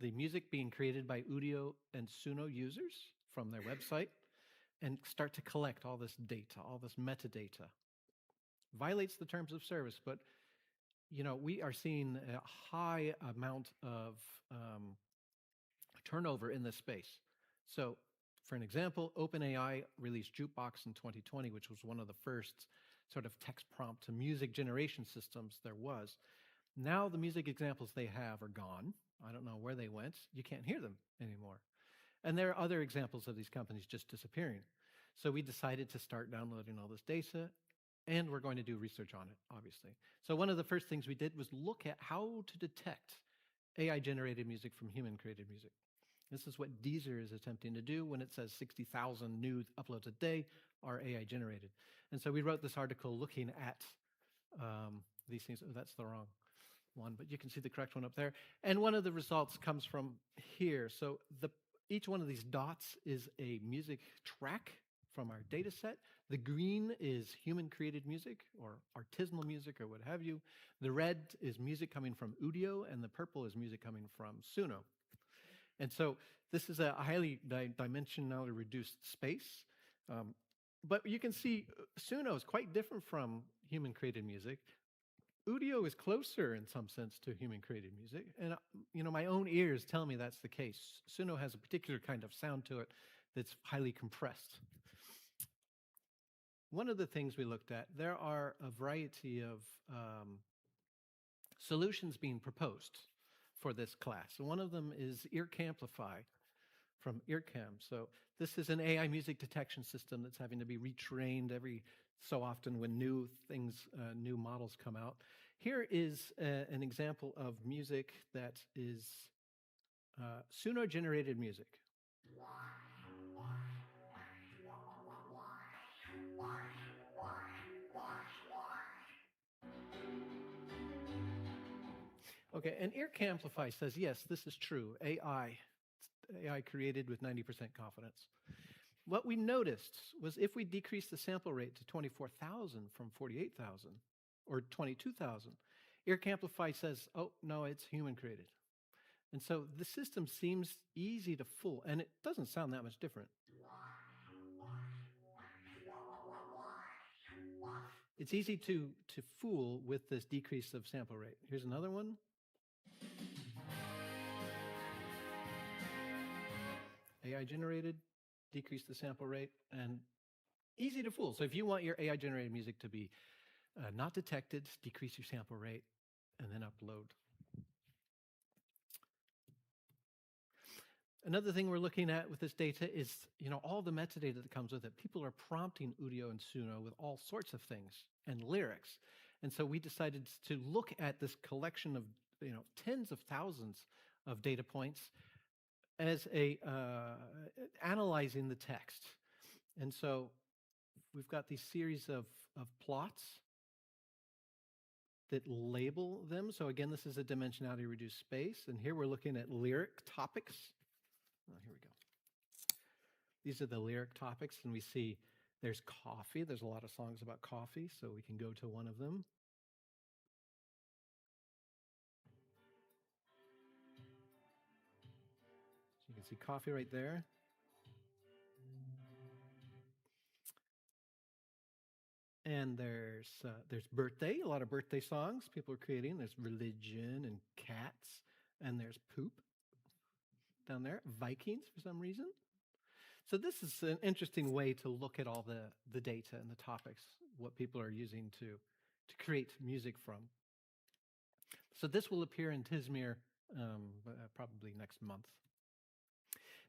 the music being created by Udio and Suno users from their website and start to collect all this data, all this metadata. Violates the terms of service, but we are seeing a high amount of turnover in this space. So, for an example, OpenAI released Jukebox in 2020, which was one of the first sort of text prompt to music generation systems there was. Now the music examples they have are gone. I don't know where they went. You can't hear them anymore. And there are other examples of these companies just disappearing. So we decided to start downloading all this data, and we're going to do research on it, obviously. So one of the first things we did was look at how to detect AI-generated music from human-created music. This is what Deezer is attempting to do when it says 60,000 new uploads a day are AI-generated. And so we wrote this article looking at these things. Oh, that's the wrong one, but you can see the correct one up there. And one of the results comes from here. So each one of these dots is a music track from our data set. The green is human-created music or artisanal music or what have you. The red is music coming from Udio, and the purple is music coming from Suno. And so this is a highly dimensionally reduced space. But you can see Suno is quite different from human-created music. Udio is closer in some sense to human-created music. And my own ears tell me that's the case. Suno has a particular kind of sound to it that's highly compressed. One of the things we looked at, there are a variety of solutions being proposed for this class. And one of them is EarCamplify from EarCam. So this is an AI music detection system that's having to be retrained every so often when new models come out. Here is an example of music that is Suno-generated music. Okay, and EarCamplify says, yes, this is true. AI created with 90% confidence. What we noticed was if we decrease the sample rate to 24,000 from 48,000 or 22,000, EarCamplify says, oh, no, it's human created. And so the system seems easy to fool, and it doesn't sound that much different. It's easy to fool with this decrease of sample rate. Here's another one. AI generated, decrease the sample rate, and easy to fool. So if you want your AI generated music to be not detected, decrease your sample rate, and then upload. Another thing we're looking at with this data is, all the metadata that comes with it. People are prompting Udio and Suno with all sorts of things and lyrics. And so we decided to look at this collection of, tens of thousands of data points as analyzing the text. And so we've got these series of plots that label them. So again, this is a dimensionality reduced space. And here we're looking at lyric topics. Oh, here we go. These are the lyric topics, and we see there's coffee. There's a lot of songs about coffee, so we can go to one of them. So you can see coffee right there. And there's birthday, a lot of birthday songs people are creating. There's religion and cats, and there's poop down there. Vikings for some reason. So this is an interesting way to look at all the data and the topics, what people are using to create music from. So this will appear in Tismir probably next month.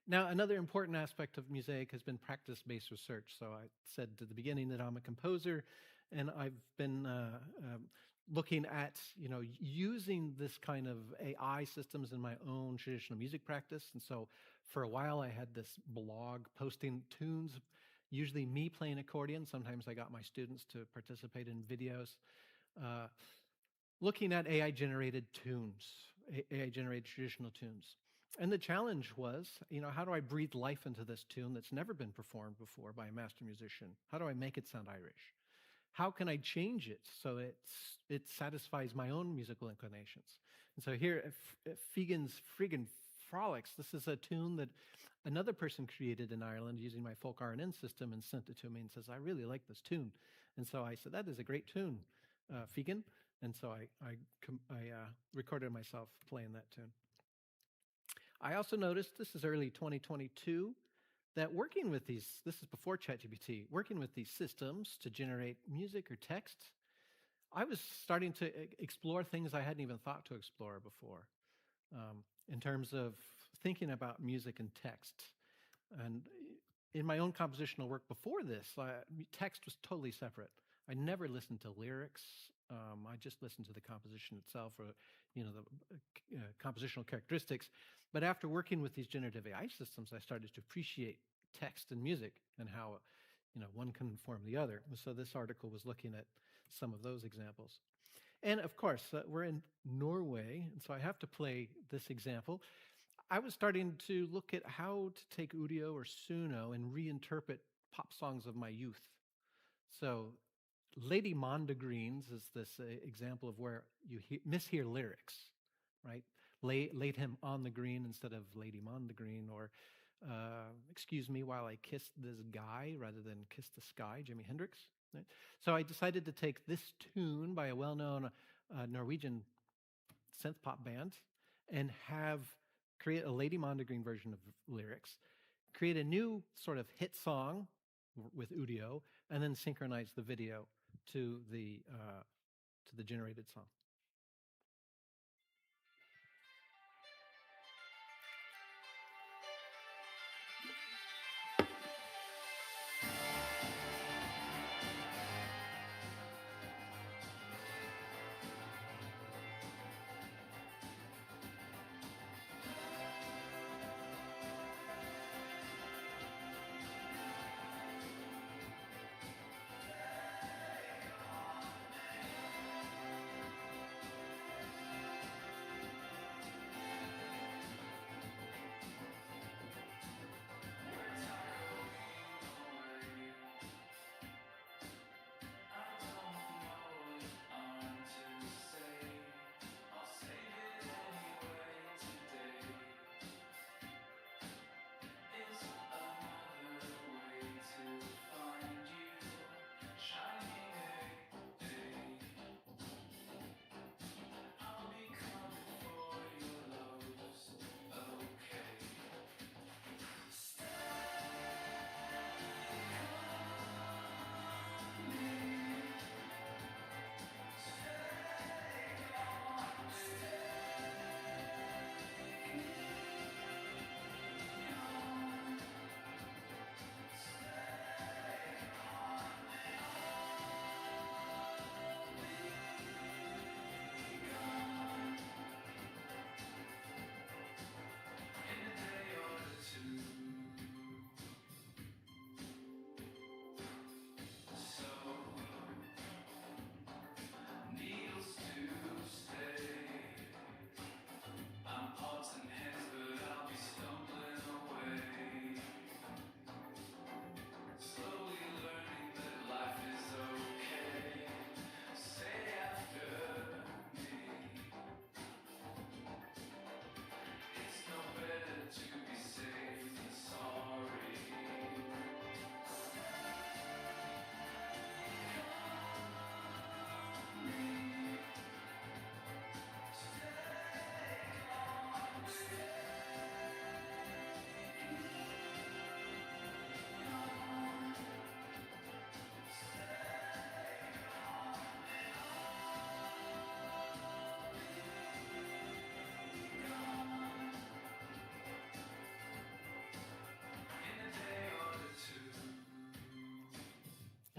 Now, another important aspect of MUSAiC has been practice-based research. So I said at the beginning that I'm a composer, and I've been looking at using this kind of AI systems in my own traditional music practice. And so for a while, I had this blog posting tunes, usually me playing accordion. Sometimes I got my students to participate in videos. Uh, Looking at AI-generated tunes, AI-generated traditional tunes. And the challenge was, how do I breathe life into this tune that's never been performed before by a master musician? How do I make it sound Irish? How can I change it so it satisfies my own musical inclinations? And so here at Fegan's Friggin' Frolics, this is a tune that another person created in Ireland using my folk RNN system and sent it to me and says, I really like this tune. And so I said, that is a great tune, Fegan. And so I recorded myself playing that tune. I also noticed, this is early 2022, that working with these, this is before ChatGPT, working with these systems to generate music or text, I was starting to explore things I hadn't even thought to explore before, in terms of thinking about music and text. And in my own compositional work before this, text was totally separate. I never listened to lyrics. I just listened to the composition itself, or the compositional characteristics. But after working with these generative AI systems, I started to appreciate text and music and how one can inform the other. So this article was looking at some of those examples. And of course, we're in Norway, and so I have to play this example. I was starting to look at how to take Udio or Suno and reinterpret pop songs of my youth. So Lady Mondegreens is this example of where you mishear lyrics, right? Laid him on the green instead of Lady Mondegreen, or excuse me while I kissed this guy rather than kiss the sky, Jimi Hendrix. Right? So I decided to take this tune by a well-known Norwegian synth pop band and create a Lady Mondegreen version of lyrics, create a new sort of hit song with Udio, and then synchronize the video to the generated song.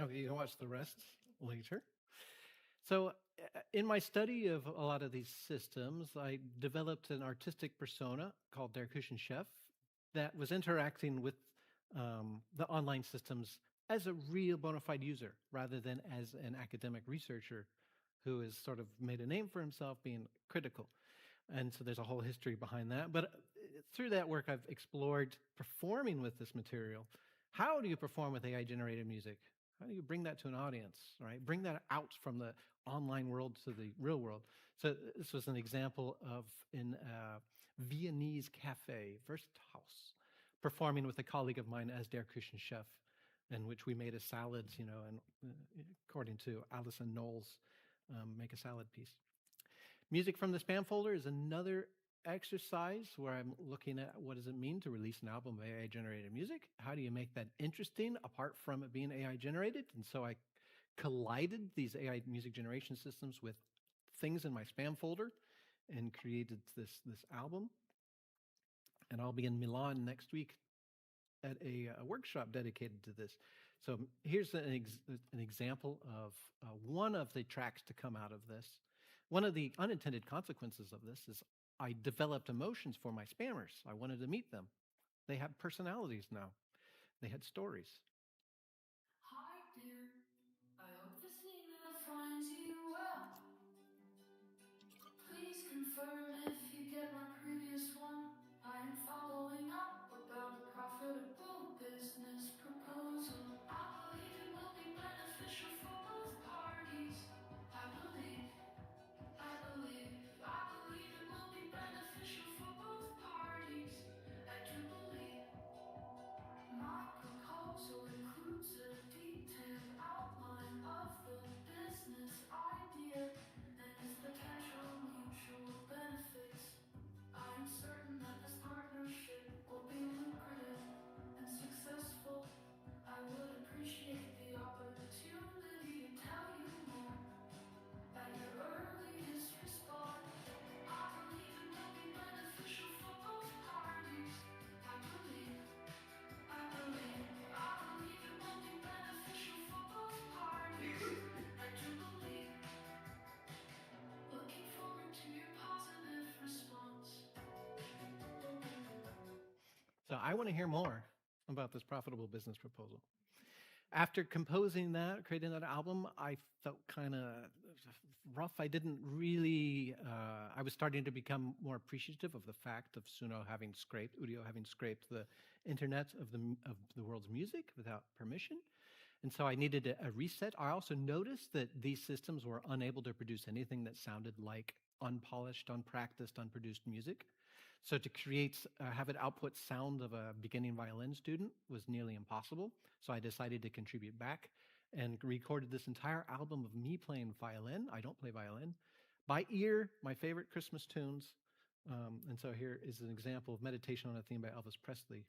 Okay, you can watch the rest later. So, in my study of a lot of these systems, I developed an artistic persona called Der Küchenchef that was interacting with the online systems as a real bona fide user rather than as an academic researcher who has sort of made a name for himself being critical. And so there's a whole history behind that. But through that work, I've explored performing with this material. How do you perform with AI generated music? How do you bring that to an audience, right? Bring that out from the online world to the real world. So this was an example of in a Viennese cafe, Versthaus, performing with a colleague of mine as Der Küchenchef, in which we made a salad, you know, and according to Alison Knowles, make a salad piece. Music from the spam folder is another exercise where I'm looking at what does it mean to release an album of AI generated music? How do you make that interesting apart from it being AI generated? And so I collided these AI music generation systems with things in my spam folder and created this album. And I'll be in Milan next week at a workshop dedicated to this. So here's an example of one of the tracks to come out of this. One of the unintended consequences of this is I developed emotions for my spammers. I wanted to meet them. They have personalities now. They had stories. Hi, dear. I hope this email finds you well. Please confirm if you get my previous one. I am following up about a profitable business proposal. I believe it will be beneficial for both parties. I believe it will be beneficial for both parties. I do believe. My proposal includes a detailed outline of the business idea and its potential mutual benefits. I am certain that this partnership will be lucrative and successful. I would appreciate the opportunity to tell you more at your earliest response. I believe it will be beneficial for both parties. I believe it will be beneficial for both parties. I do believe. Looking forward to your positive response. So I want to hear more about this profitable business proposal. After composing that, creating that album, I felt kind of rough. I didn't really, I was starting to become more appreciative of the fact of Udio having scraped the internet of the world's music without permission. And so I needed a reset. I also noticed that these systems were unable to produce anything that sounded like unpolished, unpracticed, unproduced music. So to have it output sound of a beginning violin student was nearly impossible. So I decided to contribute back and recorded this entire album of me playing violin. I don't play violin. By ear, my favorite Christmas tunes. And so here is an example of Meditation on a Theme by Elvis Presley.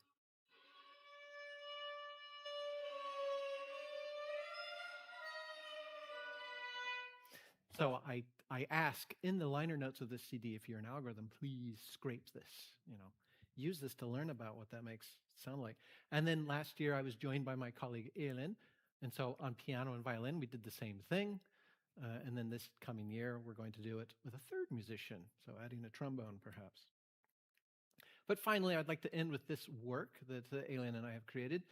So I ask in the liner notes of this CD, if you're an algorithm, please scrape this, use this to learn about what that makes sound like. And then last year I was joined by my colleague Elin. And so on piano and violin, we did the same thing. And then this coming year, we're going to do it with a third musician. So adding a trombone perhaps. But finally, I'd like to end with this work that Elin and I have created.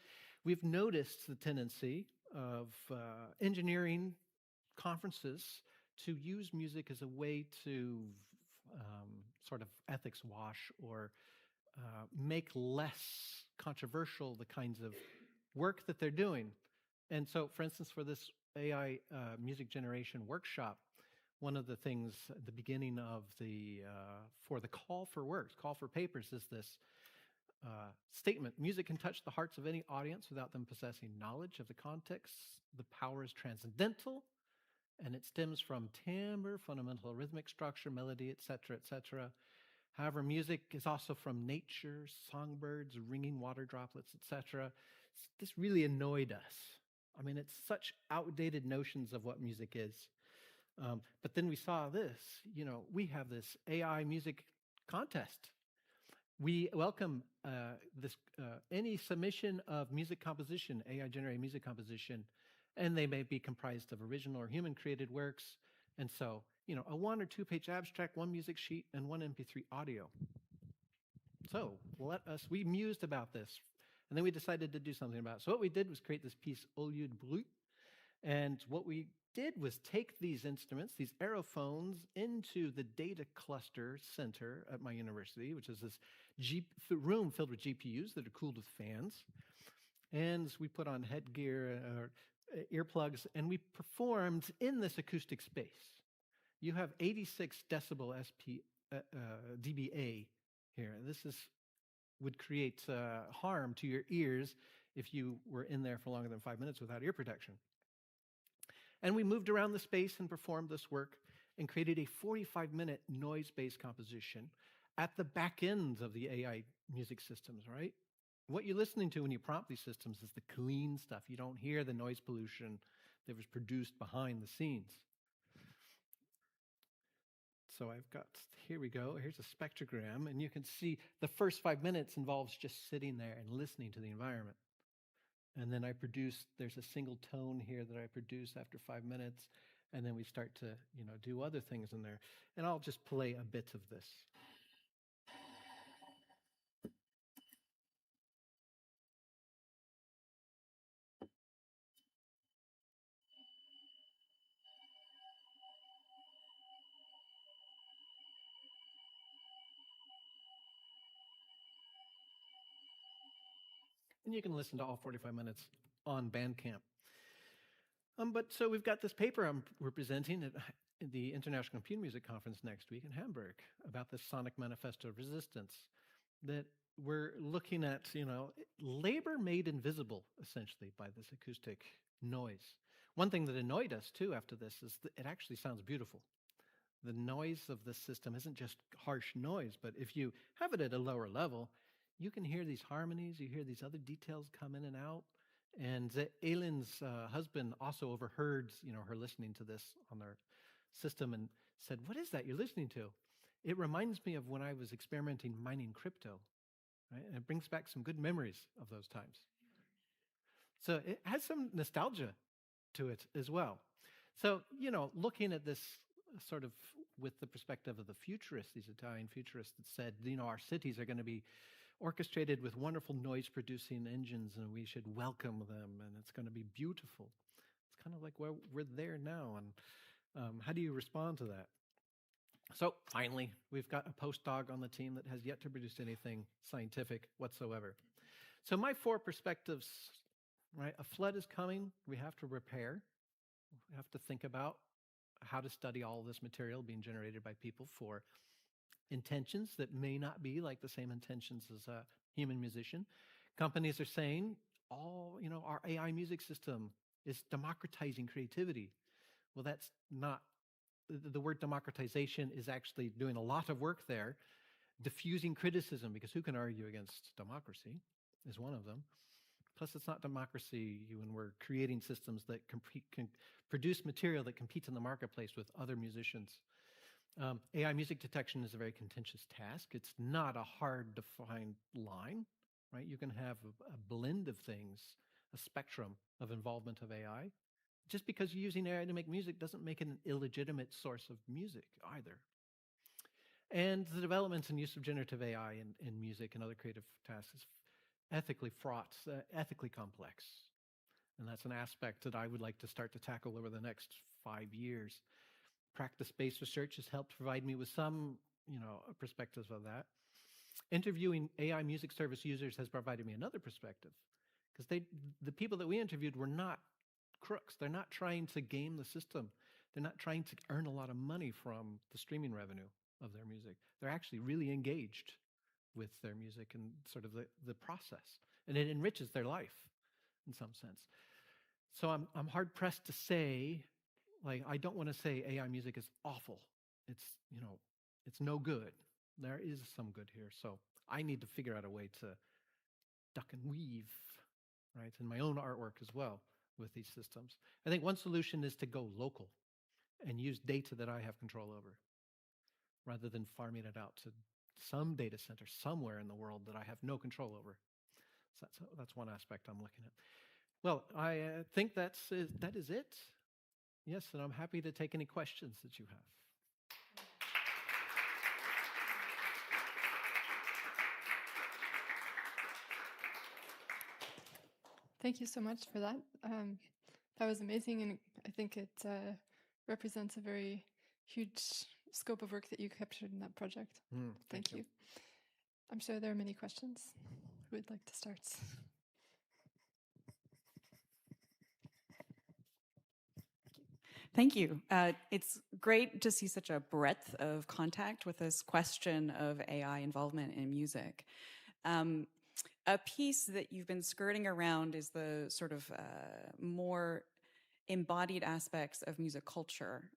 We've noticed the tendency of engineering conferences to use music as a way to sort of ethics wash or make less controversial the kinds of work that they're doing. And so, for instance, for this AI music generation workshop, one of the things at the beginning of for the call for papers is this statement: music can touch the hearts of any audience without them possessing knowledge of the context. The power is transcendental, and it stems from timbre, fundamental rhythmic structure, melody, etc., etc. However, music is also from nature, songbirds, ringing water droplets, etc. This really annoyed us. I mean, it's such outdated notions of what music is. But then we saw this, we have this AI music contest. We welcome any submission of music composition, AI-generated music composition, and they may be comprised of original or human-created works. And so, a 1 or 2 page abstract, 1 music sheet, and 1 MP3 audio. So we mused about this, and then we decided to do something about it. So what we did was create this piece, Au lieu de bruit. And what we did was take these instruments, these aerophones, into the data cluster center at my university, which is this room filled with GPUs that are cooled with fans. And we put on headgear or earplugs, and we performed in this acoustic space. You have 86 decibel dBA here. This would create harm to your ears if you were in there for longer than 5 minutes without ear protection. And we moved around the space and performed this work and created a 45-minute noise-based composition at the back end of the AI music systems, right? What you're listening to when you prompt these systems is the clean stuff. You don't hear the noise pollution that was produced behind the scenes. So here we go, here's a spectrogram, and you can see the first 5 minutes involves just sitting there and listening to the environment. And then there's a single tone here that I produce after 5 minutes, and then we start to, do other things in there. And I'll just play a bit of this. And you can listen to all 45 minutes on Bandcamp. So we've got this paper we're presenting at the International Computer Music Conference next week in Hamburg about the sonic manifesto of resistance, that we're looking at, labor made invisible, essentially, by this acoustic noise. One thing that annoyed us, too, after this is that it actually sounds beautiful. The noise of the system isn't just harsh noise, but if you have it at a lower level, you can hear these harmonies, you hear these other details come in and out. And Aylin's husband also overheard, her listening to this on their system and said, "What is that you're listening to?" It reminds me of when I was experimenting mining crypto, right? And it brings back some good memories of those times. So it has some nostalgia to it as well. So, looking at this sort of with the perspective of the futurists, these Italian futurists that said, our cities are going to be orchestrated with wonderful noise-producing engines, and we should welcome them, and it's going to be beautiful. It's kind of like we're there now, and how do you respond to that? So finally, we've got a postdoc on the team that has yet to produce anything scientific whatsoever. So my 4 perspectives, right? A flood is coming. We have to repair. We have to think about how to study all this material being generated by people for intentions that may not be like the same intentions as a human musician. Companies are saying, our AI music system is democratizing creativity. Well, that's not, the word democratization is actually doing a lot of work there, diffusing criticism, because who can argue against democracy is one of them. Plus, it's not democracy when we're creating systems that can produce material that competes in the marketplace with other musicians. AI music detection is a very contentious task. It's not a hard-defined line, right? You can have a blend of things, a spectrum of involvement of AI. Just because you're using AI to make music doesn't make it an illegitimate source of music either. And the developments and use of generative AI in music and other creative tasks is ethically fraught, ethically complex. And that's an aspect that I would like to start to tackle over the next 5 years. Practice-based research has helped provide me with some, perspectives of that. Interviewing AI music service users has provided me another perspective, because the people that we interviewed were not crooks. They're not trying to game the system. They're not trying to earn a lot of money from the streaming revenue of their music. They're actually really engaged with their music and sort of the process, and it enriches their life in some sense. So I'm hard pressed to say, I don't want to say AI music is awful. It's no good. There is some good here. So I need to figure out a way to duck and weave, right, in my own artwork as well with these systems. I think one solution is to go local and use data that I have control over, rather than farming it out to some data center somewhere in the world that I have no control over. So that's one aspect I'm looking at. Well, I think that is it. Yes, and I'm happy to take any questions that you have. Thank you so much for that. That was amazing, and I think it represents a very huge scope of work that you captured in that project. Thank you. I'm sure there are many questions. Who would like to start? Thank you. It's great to see such a breadth of contact with this question of AI involvement in music. A piece that you've been skirting around is the sort of more embodied aspects of music culture.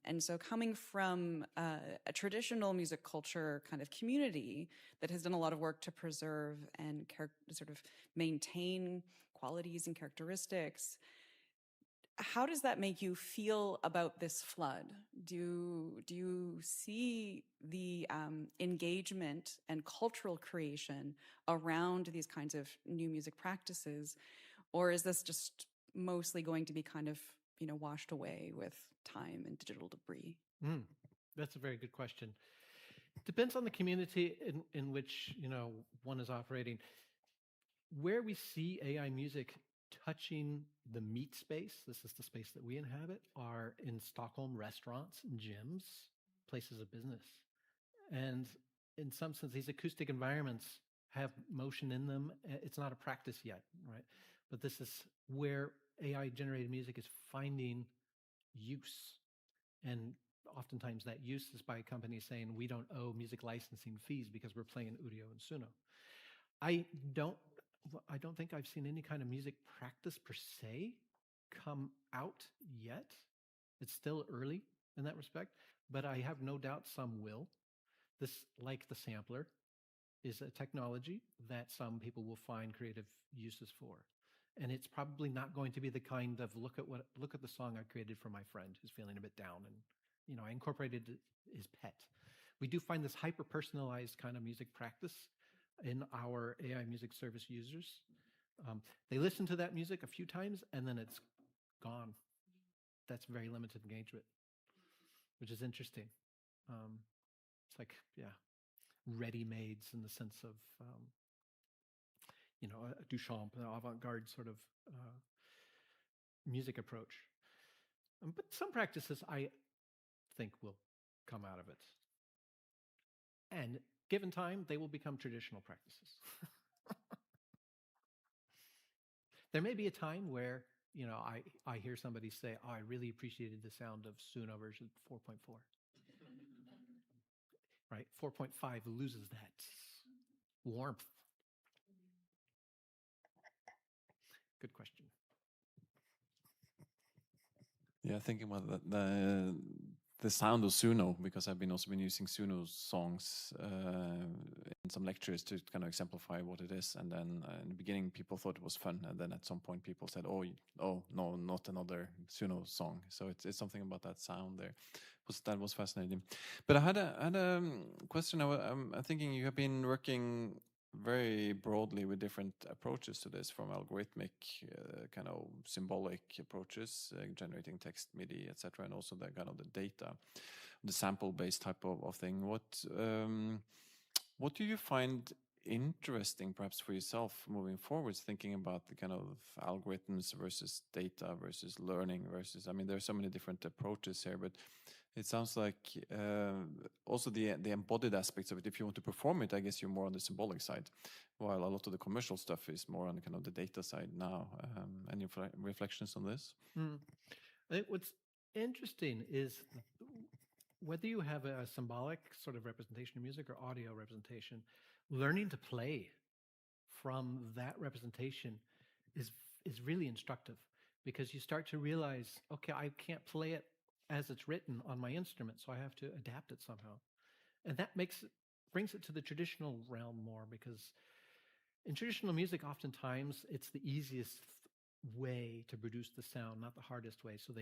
And so coming from a traditional music culture kind of community that has done a lot of work to preserve and sort of maintain qualities and characteristics, how does that make you feel about this flood? Do you see the engagement and cultural creation around these kinds of new music practices, or is this just mostly going to be kind of, washed away with time and digital debris? That's a very good question. Depends on the community in which one is operating. Where we see AI music touching the meat space, this is the space that we inhabit, are in Stockholm restaurants and gyms, places of business. And in some sense, these acoustic environments have motion in them. It's not a practice yet, right? But this is where AI-generated music is finding use. And oftentimes that use is by companies saying, we don't owe music licensing fees because we're playing Udio and Suno. I don't think I've seen any kind of music practice per se come out yet. It's still early in that respect, but I have no doubt some will. This, like the sampler, is a technology that some people will find creative uses for. And it's probably not going to be the kind of look at the song I created for my friend who's feeling a bit down, and I incorporated his pet. We do find this hyper-personalized kind of music practice in our AI music service users. They listen to that music a few times and then it's gone. That's very limited engagement, which is interesting. It's like, ready-mades in the sense of, a Duchamp, an avant-garde sort of music approach. But some practices I think will come out of it. And given time, they will become traditional practices. There may be a time where, I hear somebody say, oh, I really appreciated the sound of Suno version 4.4. Right? 4.5 loses that warmth. Good question. Yeah, thinking about the sound of Suno, because I've also been using Suno songs in some lectures to kind of exemplify what it is. And then in the beginning, people thought it was fun, and then at some point, people said, "Oh no, not another Suno song." So it's something about that sound there. That was fascinating. But I had a question. I'm thinking you have been working very broadly with different approaches to this, from algorithmic kind of symbolic approaches, generating text, MIDI, etc., and also the kind of the data, the sample-based type of thing. What do you find interesting, perhaps for yourself, moving forwards, thinking about the kind of algorithms versus data versus learning versus? I mean, there are so many different approaches here, but it sounds like also the embodied aspects of it. If you want to perform it, I guess you're more on the symbolic side, while a lot of the commercial stuff is more on the kind of the data side now. Any reflections on this? I think what's interesting is whether you have a symbolic sort of representation of music or audio representation, learning to play from that representation is really instructive, because you start to realize, okay, I can't play it as it's written on my instrument, so I have to adapt it somehow. And that brings it to the traditional realm more, because in traditional music, oftentimes it's the easiest way to produce the sound, not the hardest way. So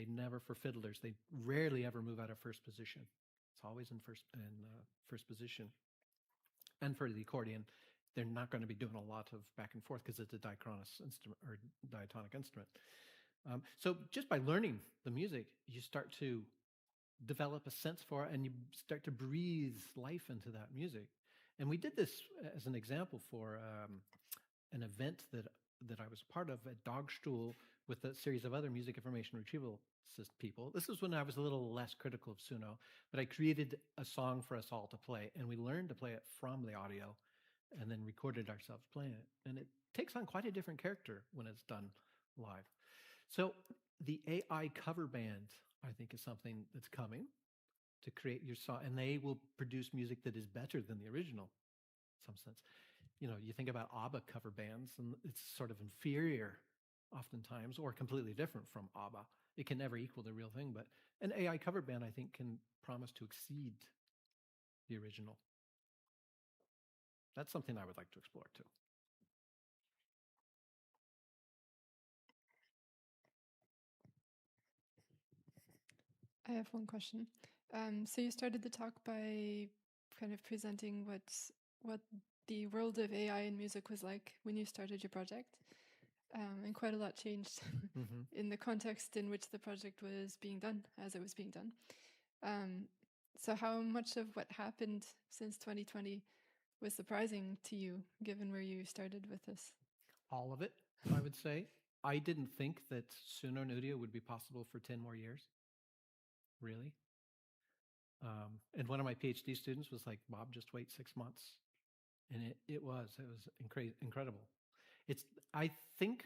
for fiddlers, they rarely ever move out of first position. It's always in first position. And for the accordion, they're not going to be doing a lot of back and forth because it's a diachronous instrument or diatonic instrument. So just by learning the music, you start to develop a sense for it, and you start to breathe life into that music. And we did this as an example for an event that I was part of at Dogstuhl with a series of other music information retrieval people. This was when I was a little less critical of Suno, but I created a song for us all to play, and we learned to play it from the audio and then recorded ourselves playing it. And it takes on quite a different character when it's done live. So the AI cover band, I think, is something that's coming to create your song, and they will produce music that is better than the original in some sense. You know, you think about ABBA cover bands, and it's sort of inferior oftentimes, or completely different from ABBA. It can never equal the real thing, but an AI cover band, I think, can promise to exceed the original. That's something I would like to explore too. I have one question. So you started the talk by kind of presenting what the world of AI in music was like when you started your project. And quite a lot changed in the context in which the project was being done, as it was being done. So how much of what happened since 2020 was surprising to you, given where you started with this? All of it, I would say. I didn't think that Suno Nudio would be possible for 10 more years. Really? And one of my PhD students was like, Bob, just wait 6 months. And it was incredible. I think,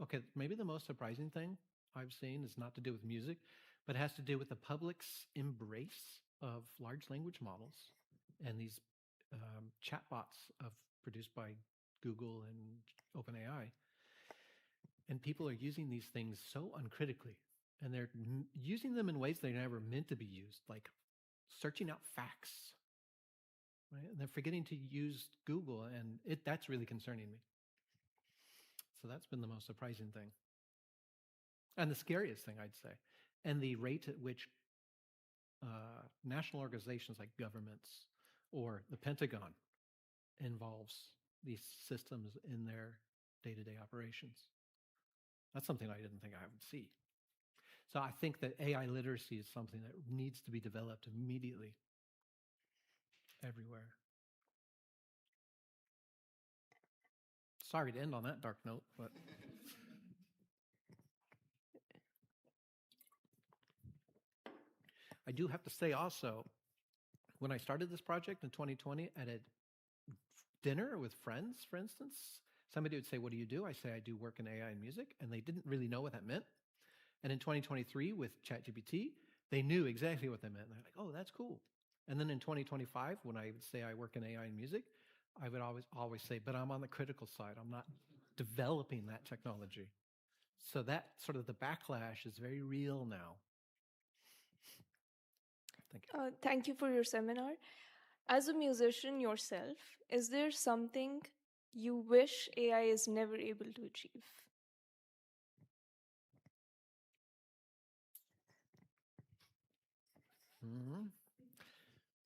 okay, maybe the most surprising thing I've seen is not to do with music, but it has to do with the public's embrace of large language models and these chatbots produced by Google and OpenAI. And people are using these things so uncritically, and they're using them in ways they're never meant to be used, like searching out facts, right? And they're forgetting to use Google, and that's really concerning me. So that's been the most surprising thing. And the scariest thing, I'd say. And the rate at which national organizations like governments or the Pentagon involves these systems in their day-to-day operations. That's something I didn't think I would see. So I think that AI literacy is something that needs to be developed immediately everywhere. Sorry to end on that dark note, but I do have to say also, when I started this project in 2020 at a dinner with friends, for instance, somebody would say, what do you do? I say, I do work in AI and music, and they didn't really know what that meant. And in 2023 with ChatGPT, they knew exactly what that meant. They're like, oh, that's cool. And then in 2025, when I would say I work in AI and music, I would always say, but I'm on the critical side. I'm not developing that technology. So that sort of the backlash is very real now. Thank you. Thank you for your seminar. As a musician yourself, is there something you wish AI is never able to achieve?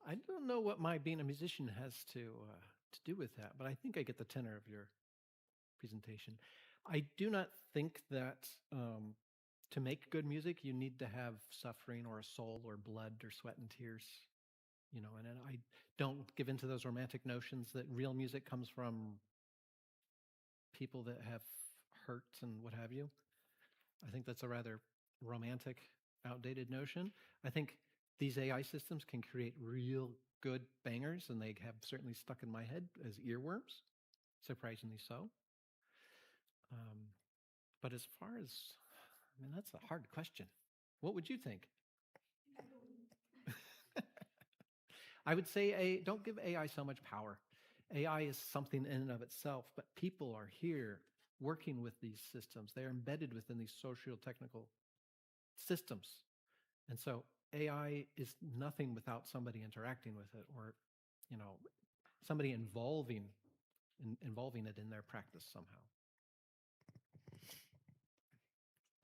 I don't know what my being a musician has to do with that, but I think I get the tenor of your presentation. I do not think that to make good music, you need to have suffering or a soul or blood or sweat and tears, you know, and I don't give into those romantic notions that real music comes from people that have hurt and what have you. I think that's a rather romantic, outdated notion. I think these AI systems can create real good bangers, and they have certainly stuck in my head as earworms, surprisingly so. But as far as, I mean, that's a hard question. What would you think? I would say don't give AI so much power. AI is something in and of itself, but people are here working with these systems. They're embedded within these socio-technical systems. And so AI is nothing without somebody interacting with it, or, you know, somebody involving it in their practice somehow.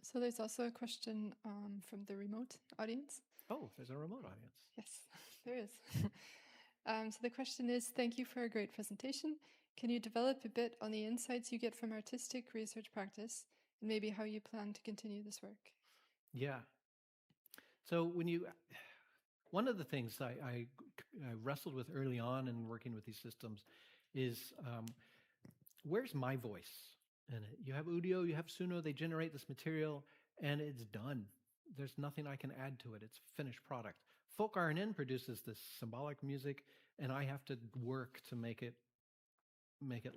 So there's also a question from the remote audience. Oh, there's a remote audience. Yes, there is. So the question is, thank you for a great presentation. Can you develop a bit on the insights you get from artistic research practice and maybe how you plan to continue this work? Yeah. So one of the things I wrestled with early on in working with these systems is where's my voice in it? You have Udio, you have Suno, they generate this material and it's done. There's nothing I can add to it. It's a finished product. Folk RNN produces this symbolic music and I have to work to make it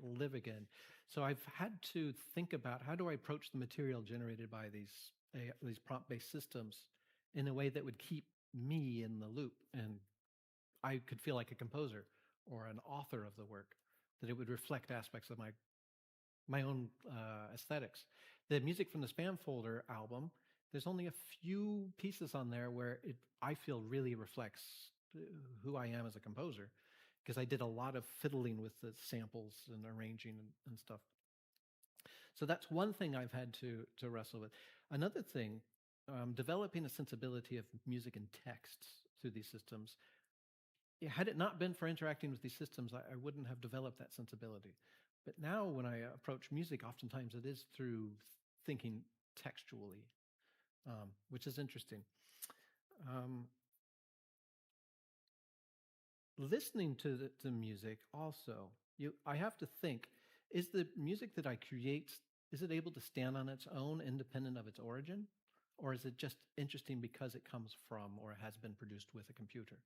live again. So I've had to think about how do I approach the material generated by these prompt-based systems in a way that would keep me in the loop and I could feel like a composer or an author of the work, that it would reflect aspects of my own aesthetics. The music from the Spam Folder album, there's only a few pieces on there where I feel really reflects who I am as a composer, because I did a lot of fiddling with the samples and arranging and stuff. So that's one thing I've had to wrestle with. Another thing, developing a sensibility of music and text through these systems. Had it not been for interacting with these systems, I wouldn't have developed that sensibility. But now when I approach music, oftentimes it is through thinking textually, which is interesting. Listening to the music also, I have to think, is the music that I create, is it able to stand on its own independent of its origin? Or is it just interesting because it comes from or has been produced with a computer?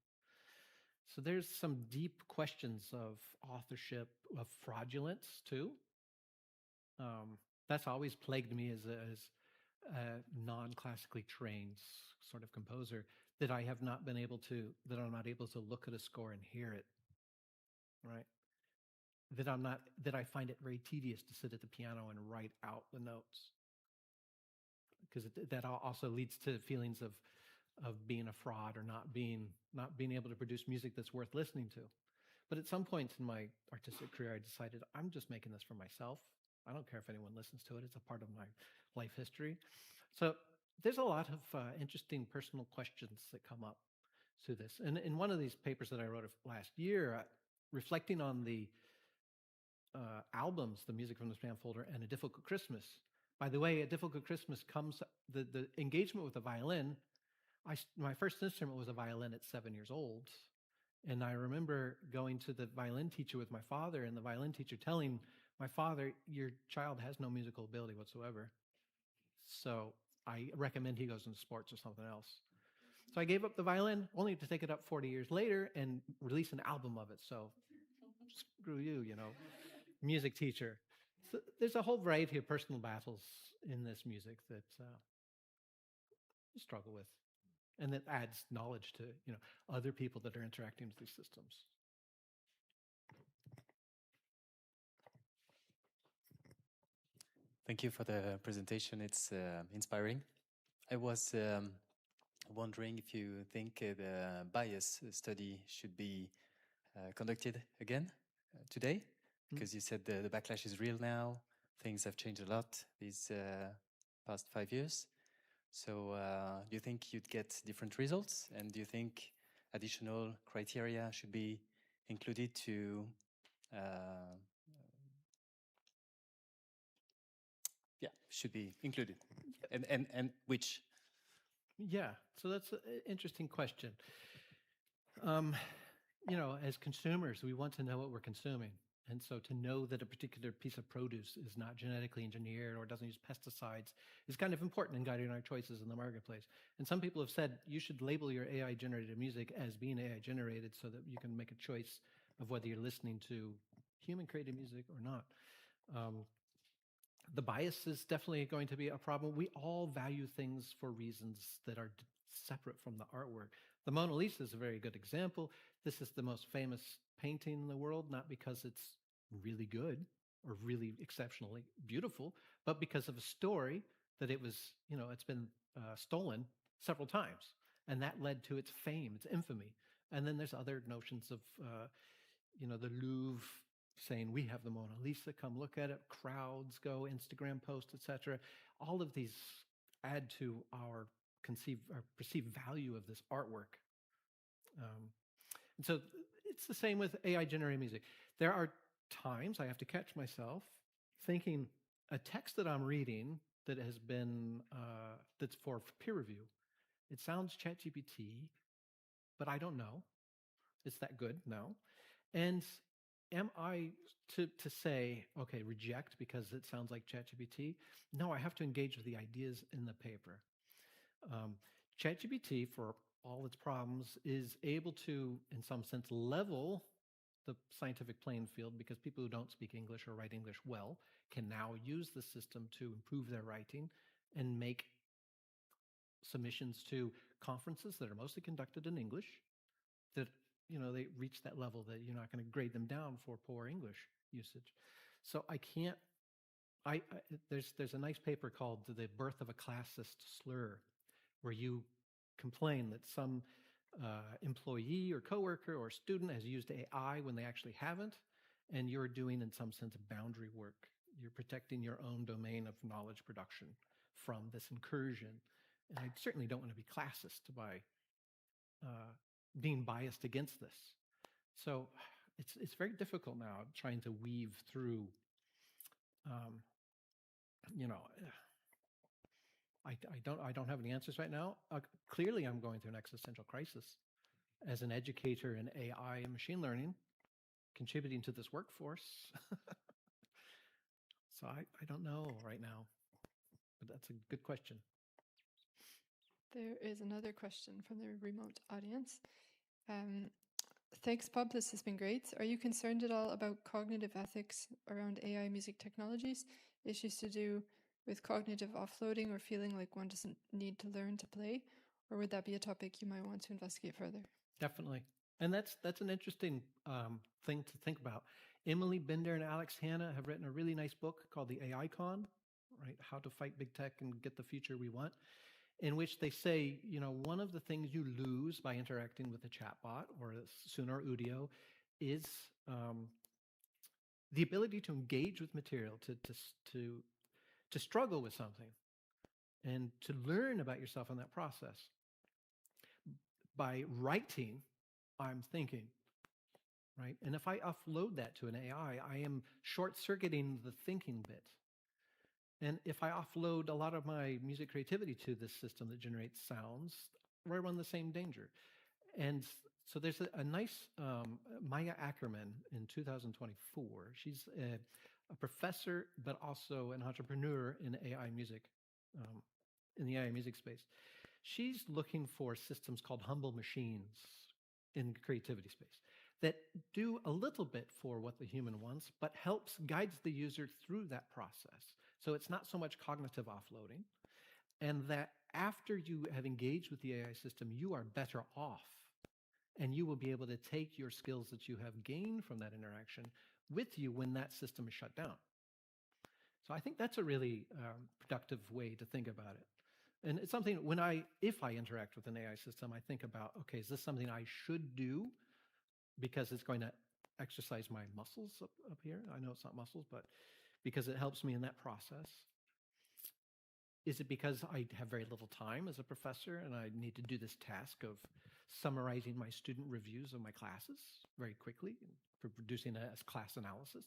So there's some deep questions of authorship, of fraudulence too. That's always plagued me as a non-classically trained sort of composer, that I have not been able to, that I'm not able to look at a score and hear it, right? That I find it very tedious to sit at the piano and write out the notes, because that also leads to feelings of being a fraud or not being able to produce music that's worth listening to. But at some point in my artistic career, I decided I'm just making this for myself. I don't care if anyone listens to it. It's a part of my life history. So there's a lot of interesting personal questions that come up through this. And in one of these papers that I wrote last year, reflecting on the albums, the music from the Spam Folder, and A Difficult Christmas. By the way, A Difficult Christmas comes, the engagement with the violin, my first instrument was a violin at 7 years old. And I remember going to the violin teacher with my father, and the violin teacher telling my father, your child has no musical ability whatsoever. So I recommend he goes into sports or something else. So I gave up the violin, only to take it up 40 years later and release an album of it. So screw you, music teacher. So there's a whole variety of personal battles in this music that you struggle with. And that adds knowledge to other people that are interacting with these systems. Thank you for the presentation. It's inspiring. I was wondering if you think the bias study should be conducted again today, because you said the backlash is real now. Things have changed a lot these past 5 years. So do you think you'd get different results? And do you think additional criteria should be included to should be included? And which? Yeah, so that's an interesting question. As consumers, we want to know what we're consuming. And so to know that a particular piece of produce is not genetically engineered or doesn't use pesticides is kind of important in guiding our choices in the marketplace. And some people have said you should label your AI-generated music as being AI-generated so that you can make a choice of whether you're listening to human-created music or not. The bias is definitely going to be a problem. We all value things for reasons that are separate from the artwork. The Mona Lisa is a very good example. This is the most famous painting in the world, not because it's really good or really exceptionally beautiful, but because of a story that it was, it's been stolen several times. And that led to its fame, its infamy. And then there's other notions of, the Louvre saying, we have the Mona Lisa, come look at it. Crowds go, Instagram posts, etc. All of these add to our perceived value of this artwork. And so it's the same with AI generated music. There are times I have to catch myself thinking a text that I'm reading that has been, that's for peer review. It sounds ChatGPT, but I don't know. It's that good? No. And am I to say, okay, reject because it sounds like ChatGPT? No, I have to engage with the ideas in the paper. ChatGPT, for all its problems, is able to, in some sense, level the scientific playing field because people who don't speak English or write English well can now use the system to improve their writing and make submissions to conferences that are mostly conducted in English that, you know, they reach that level that you're not going to grade them down for poor English usage. So I can't, there's a nice paper called The Birth of a Classist Slur, where you complain that some employee or coworker or student has used AI when they actually haven't, and you're doing, in some sense, boundary work. You're protecting your own domain of knowledge production from this incursion. And I certainly don't want to be classist by being biased against this. So it's very difficult now trying to weave through, you know, I don't have any answers right now. Clearly, I'm going through an existential crisis as an educator in AI and machine learning, contributing to this workforce. So I don't know right now, but that's a good question. There is another question from the remote audience. Thanks, Bob. This has been great. Are you concerned at all about cognitive ethics around AI music technologies? Issues to do with cognitive offloading or feeling like one doesn't need to learn to play? Or would that be a topic you might want to investigate further? Definitely. And that's an interesting thing to think about. Emily Bender and Alex Hanna have written a really nice book called The AI Con, right? How to Fight Big Tech and Get the Future We Want, in which they say, you know, one of the things you lose by interacting with a chatbot or a Suno or Udio is the ability to engage with material, to struggle with something, and to learn about yourself in that process. By writing, I'm thinking, right? And if I offload that to an AI, I am short-circuiting the thinking bit. And if I offload a lot of my music creativity to this system that generates sounds, I run the same danger. And so there's a nice Maya Ackerman in 2024. She's a professor, but also an entrepreneur in AI music, in the AI music space. She's looking for systems called humble machines in the creativity space that do a little bit for what the human wants, but guides the user through that process. So it's not so much cognitive offloading, and that after you have engaged with the AI system, you are better off, and you will be able to take your skills that you have gained from that interaction with you when that system is shut down. So I think that's a really productive way to think about it. And it's something if I interact with an AI system, I think about, okay, is this something I should do because it's going to exercise my muscles up here? I know it's not muscles, but because it helps me in that process. Is it because I have very little time as a professor and I need to do this task of summarizing my student reviews of my classes very quickly for producing a class analysis,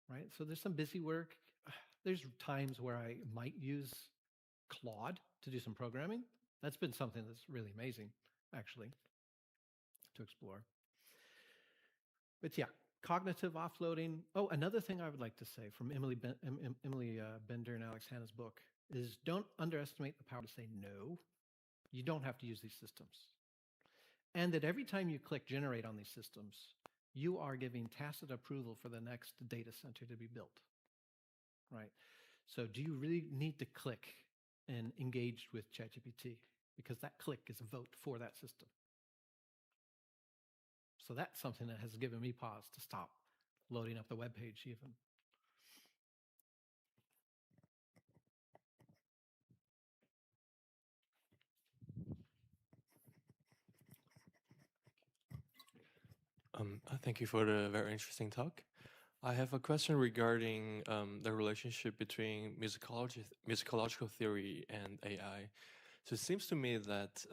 right? So there's some busy work. There's times where I might use Claude to do some programming. That's been something that's really amazing, actually, to explore. But yeah, cognitive offloading. Oh, another thing I would like to say from Emily Bender and Alex Hanna's book is don't underestimate the power to say no. You don't have to use these systems. And that every time you click generate on these systems, you are giving tacit approval for the next data center to be built, right? So do you really need to click and engage with ChatGPT? Because that click is a vote for that system. So that's something that has given me pause to stop loading up the web page even. Thank you for the very interesting talk. I have a question regarding the relationship between musicological theory and AI. So it seems to me that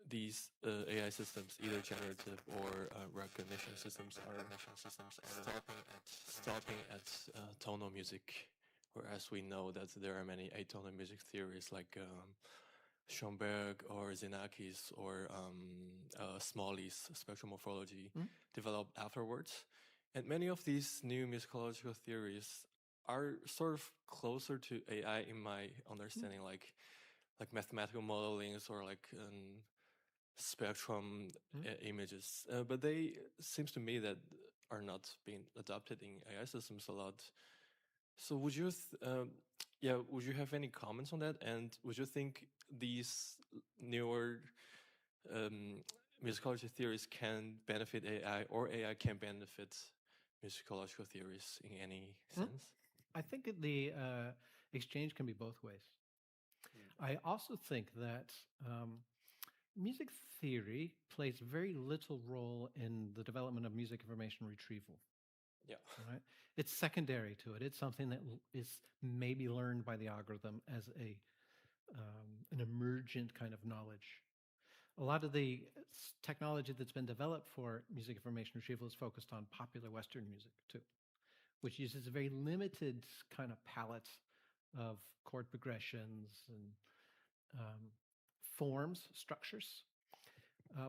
these AI systems, either generative or recognition systems, are stopping at tonal music, whereas we know that there are many atonal music theories like Schoenberg or Xenakis or Smalley's spectral morphology developed afterwards. And many of these new musicological theories are sort of closer to AI in my understanding, like mathematical modelings or like spectrum images. But they seems to me that are not being adopted in AI systems a lot. So would you would you have any comments on that? And would you think these newer musicology theories can benefit AI, or AI can benefit musicological theories in any sense? I think the exchange can be both ways. I also think that music theory plays very little role in the development of music information retrieval. Yeah. Right? It's secondary to it. It's something that is maybe learned by the algorithm as an emergent kind of knowledge. A lot of the technology that's been developed for music information retrieval is focused on popular Western music too, which uses a very limited kind of palette of chord progressions and forms, structures.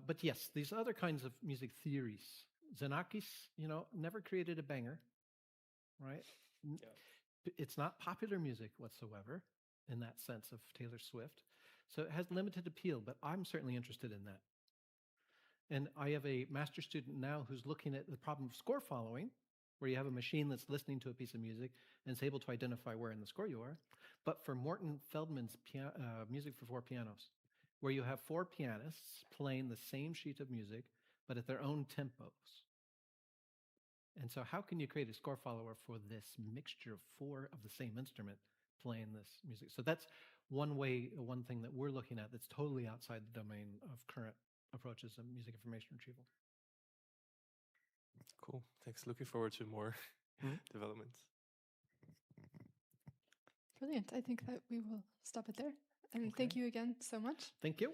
But yes, these other kinds of music theories, Xenakis, never created a banger, right? It's not popular music whatsoever in that sense of Taylor Swift. So it has limited appeal, but I'm certainly interested in that. And I have a master's student now who's looking at the problem of score following, where you have a machine that's listening to a piece of music and is able to identify where in the score you are. But for Morton Feldman's music for 4 pianos, where you have 4 pianists playing the same sheet of music, but at their own tempos. And so how can you create a score follower for this mixture of 4 of the same instrument playing this music? So that's one thing that we're looking at that's totally outside the domain of current approaches of music information retrieval. Cool. Thanks. Looking forward to more developments. Brilliant. I think that we will stop it there. And thank you again so much. Thank you.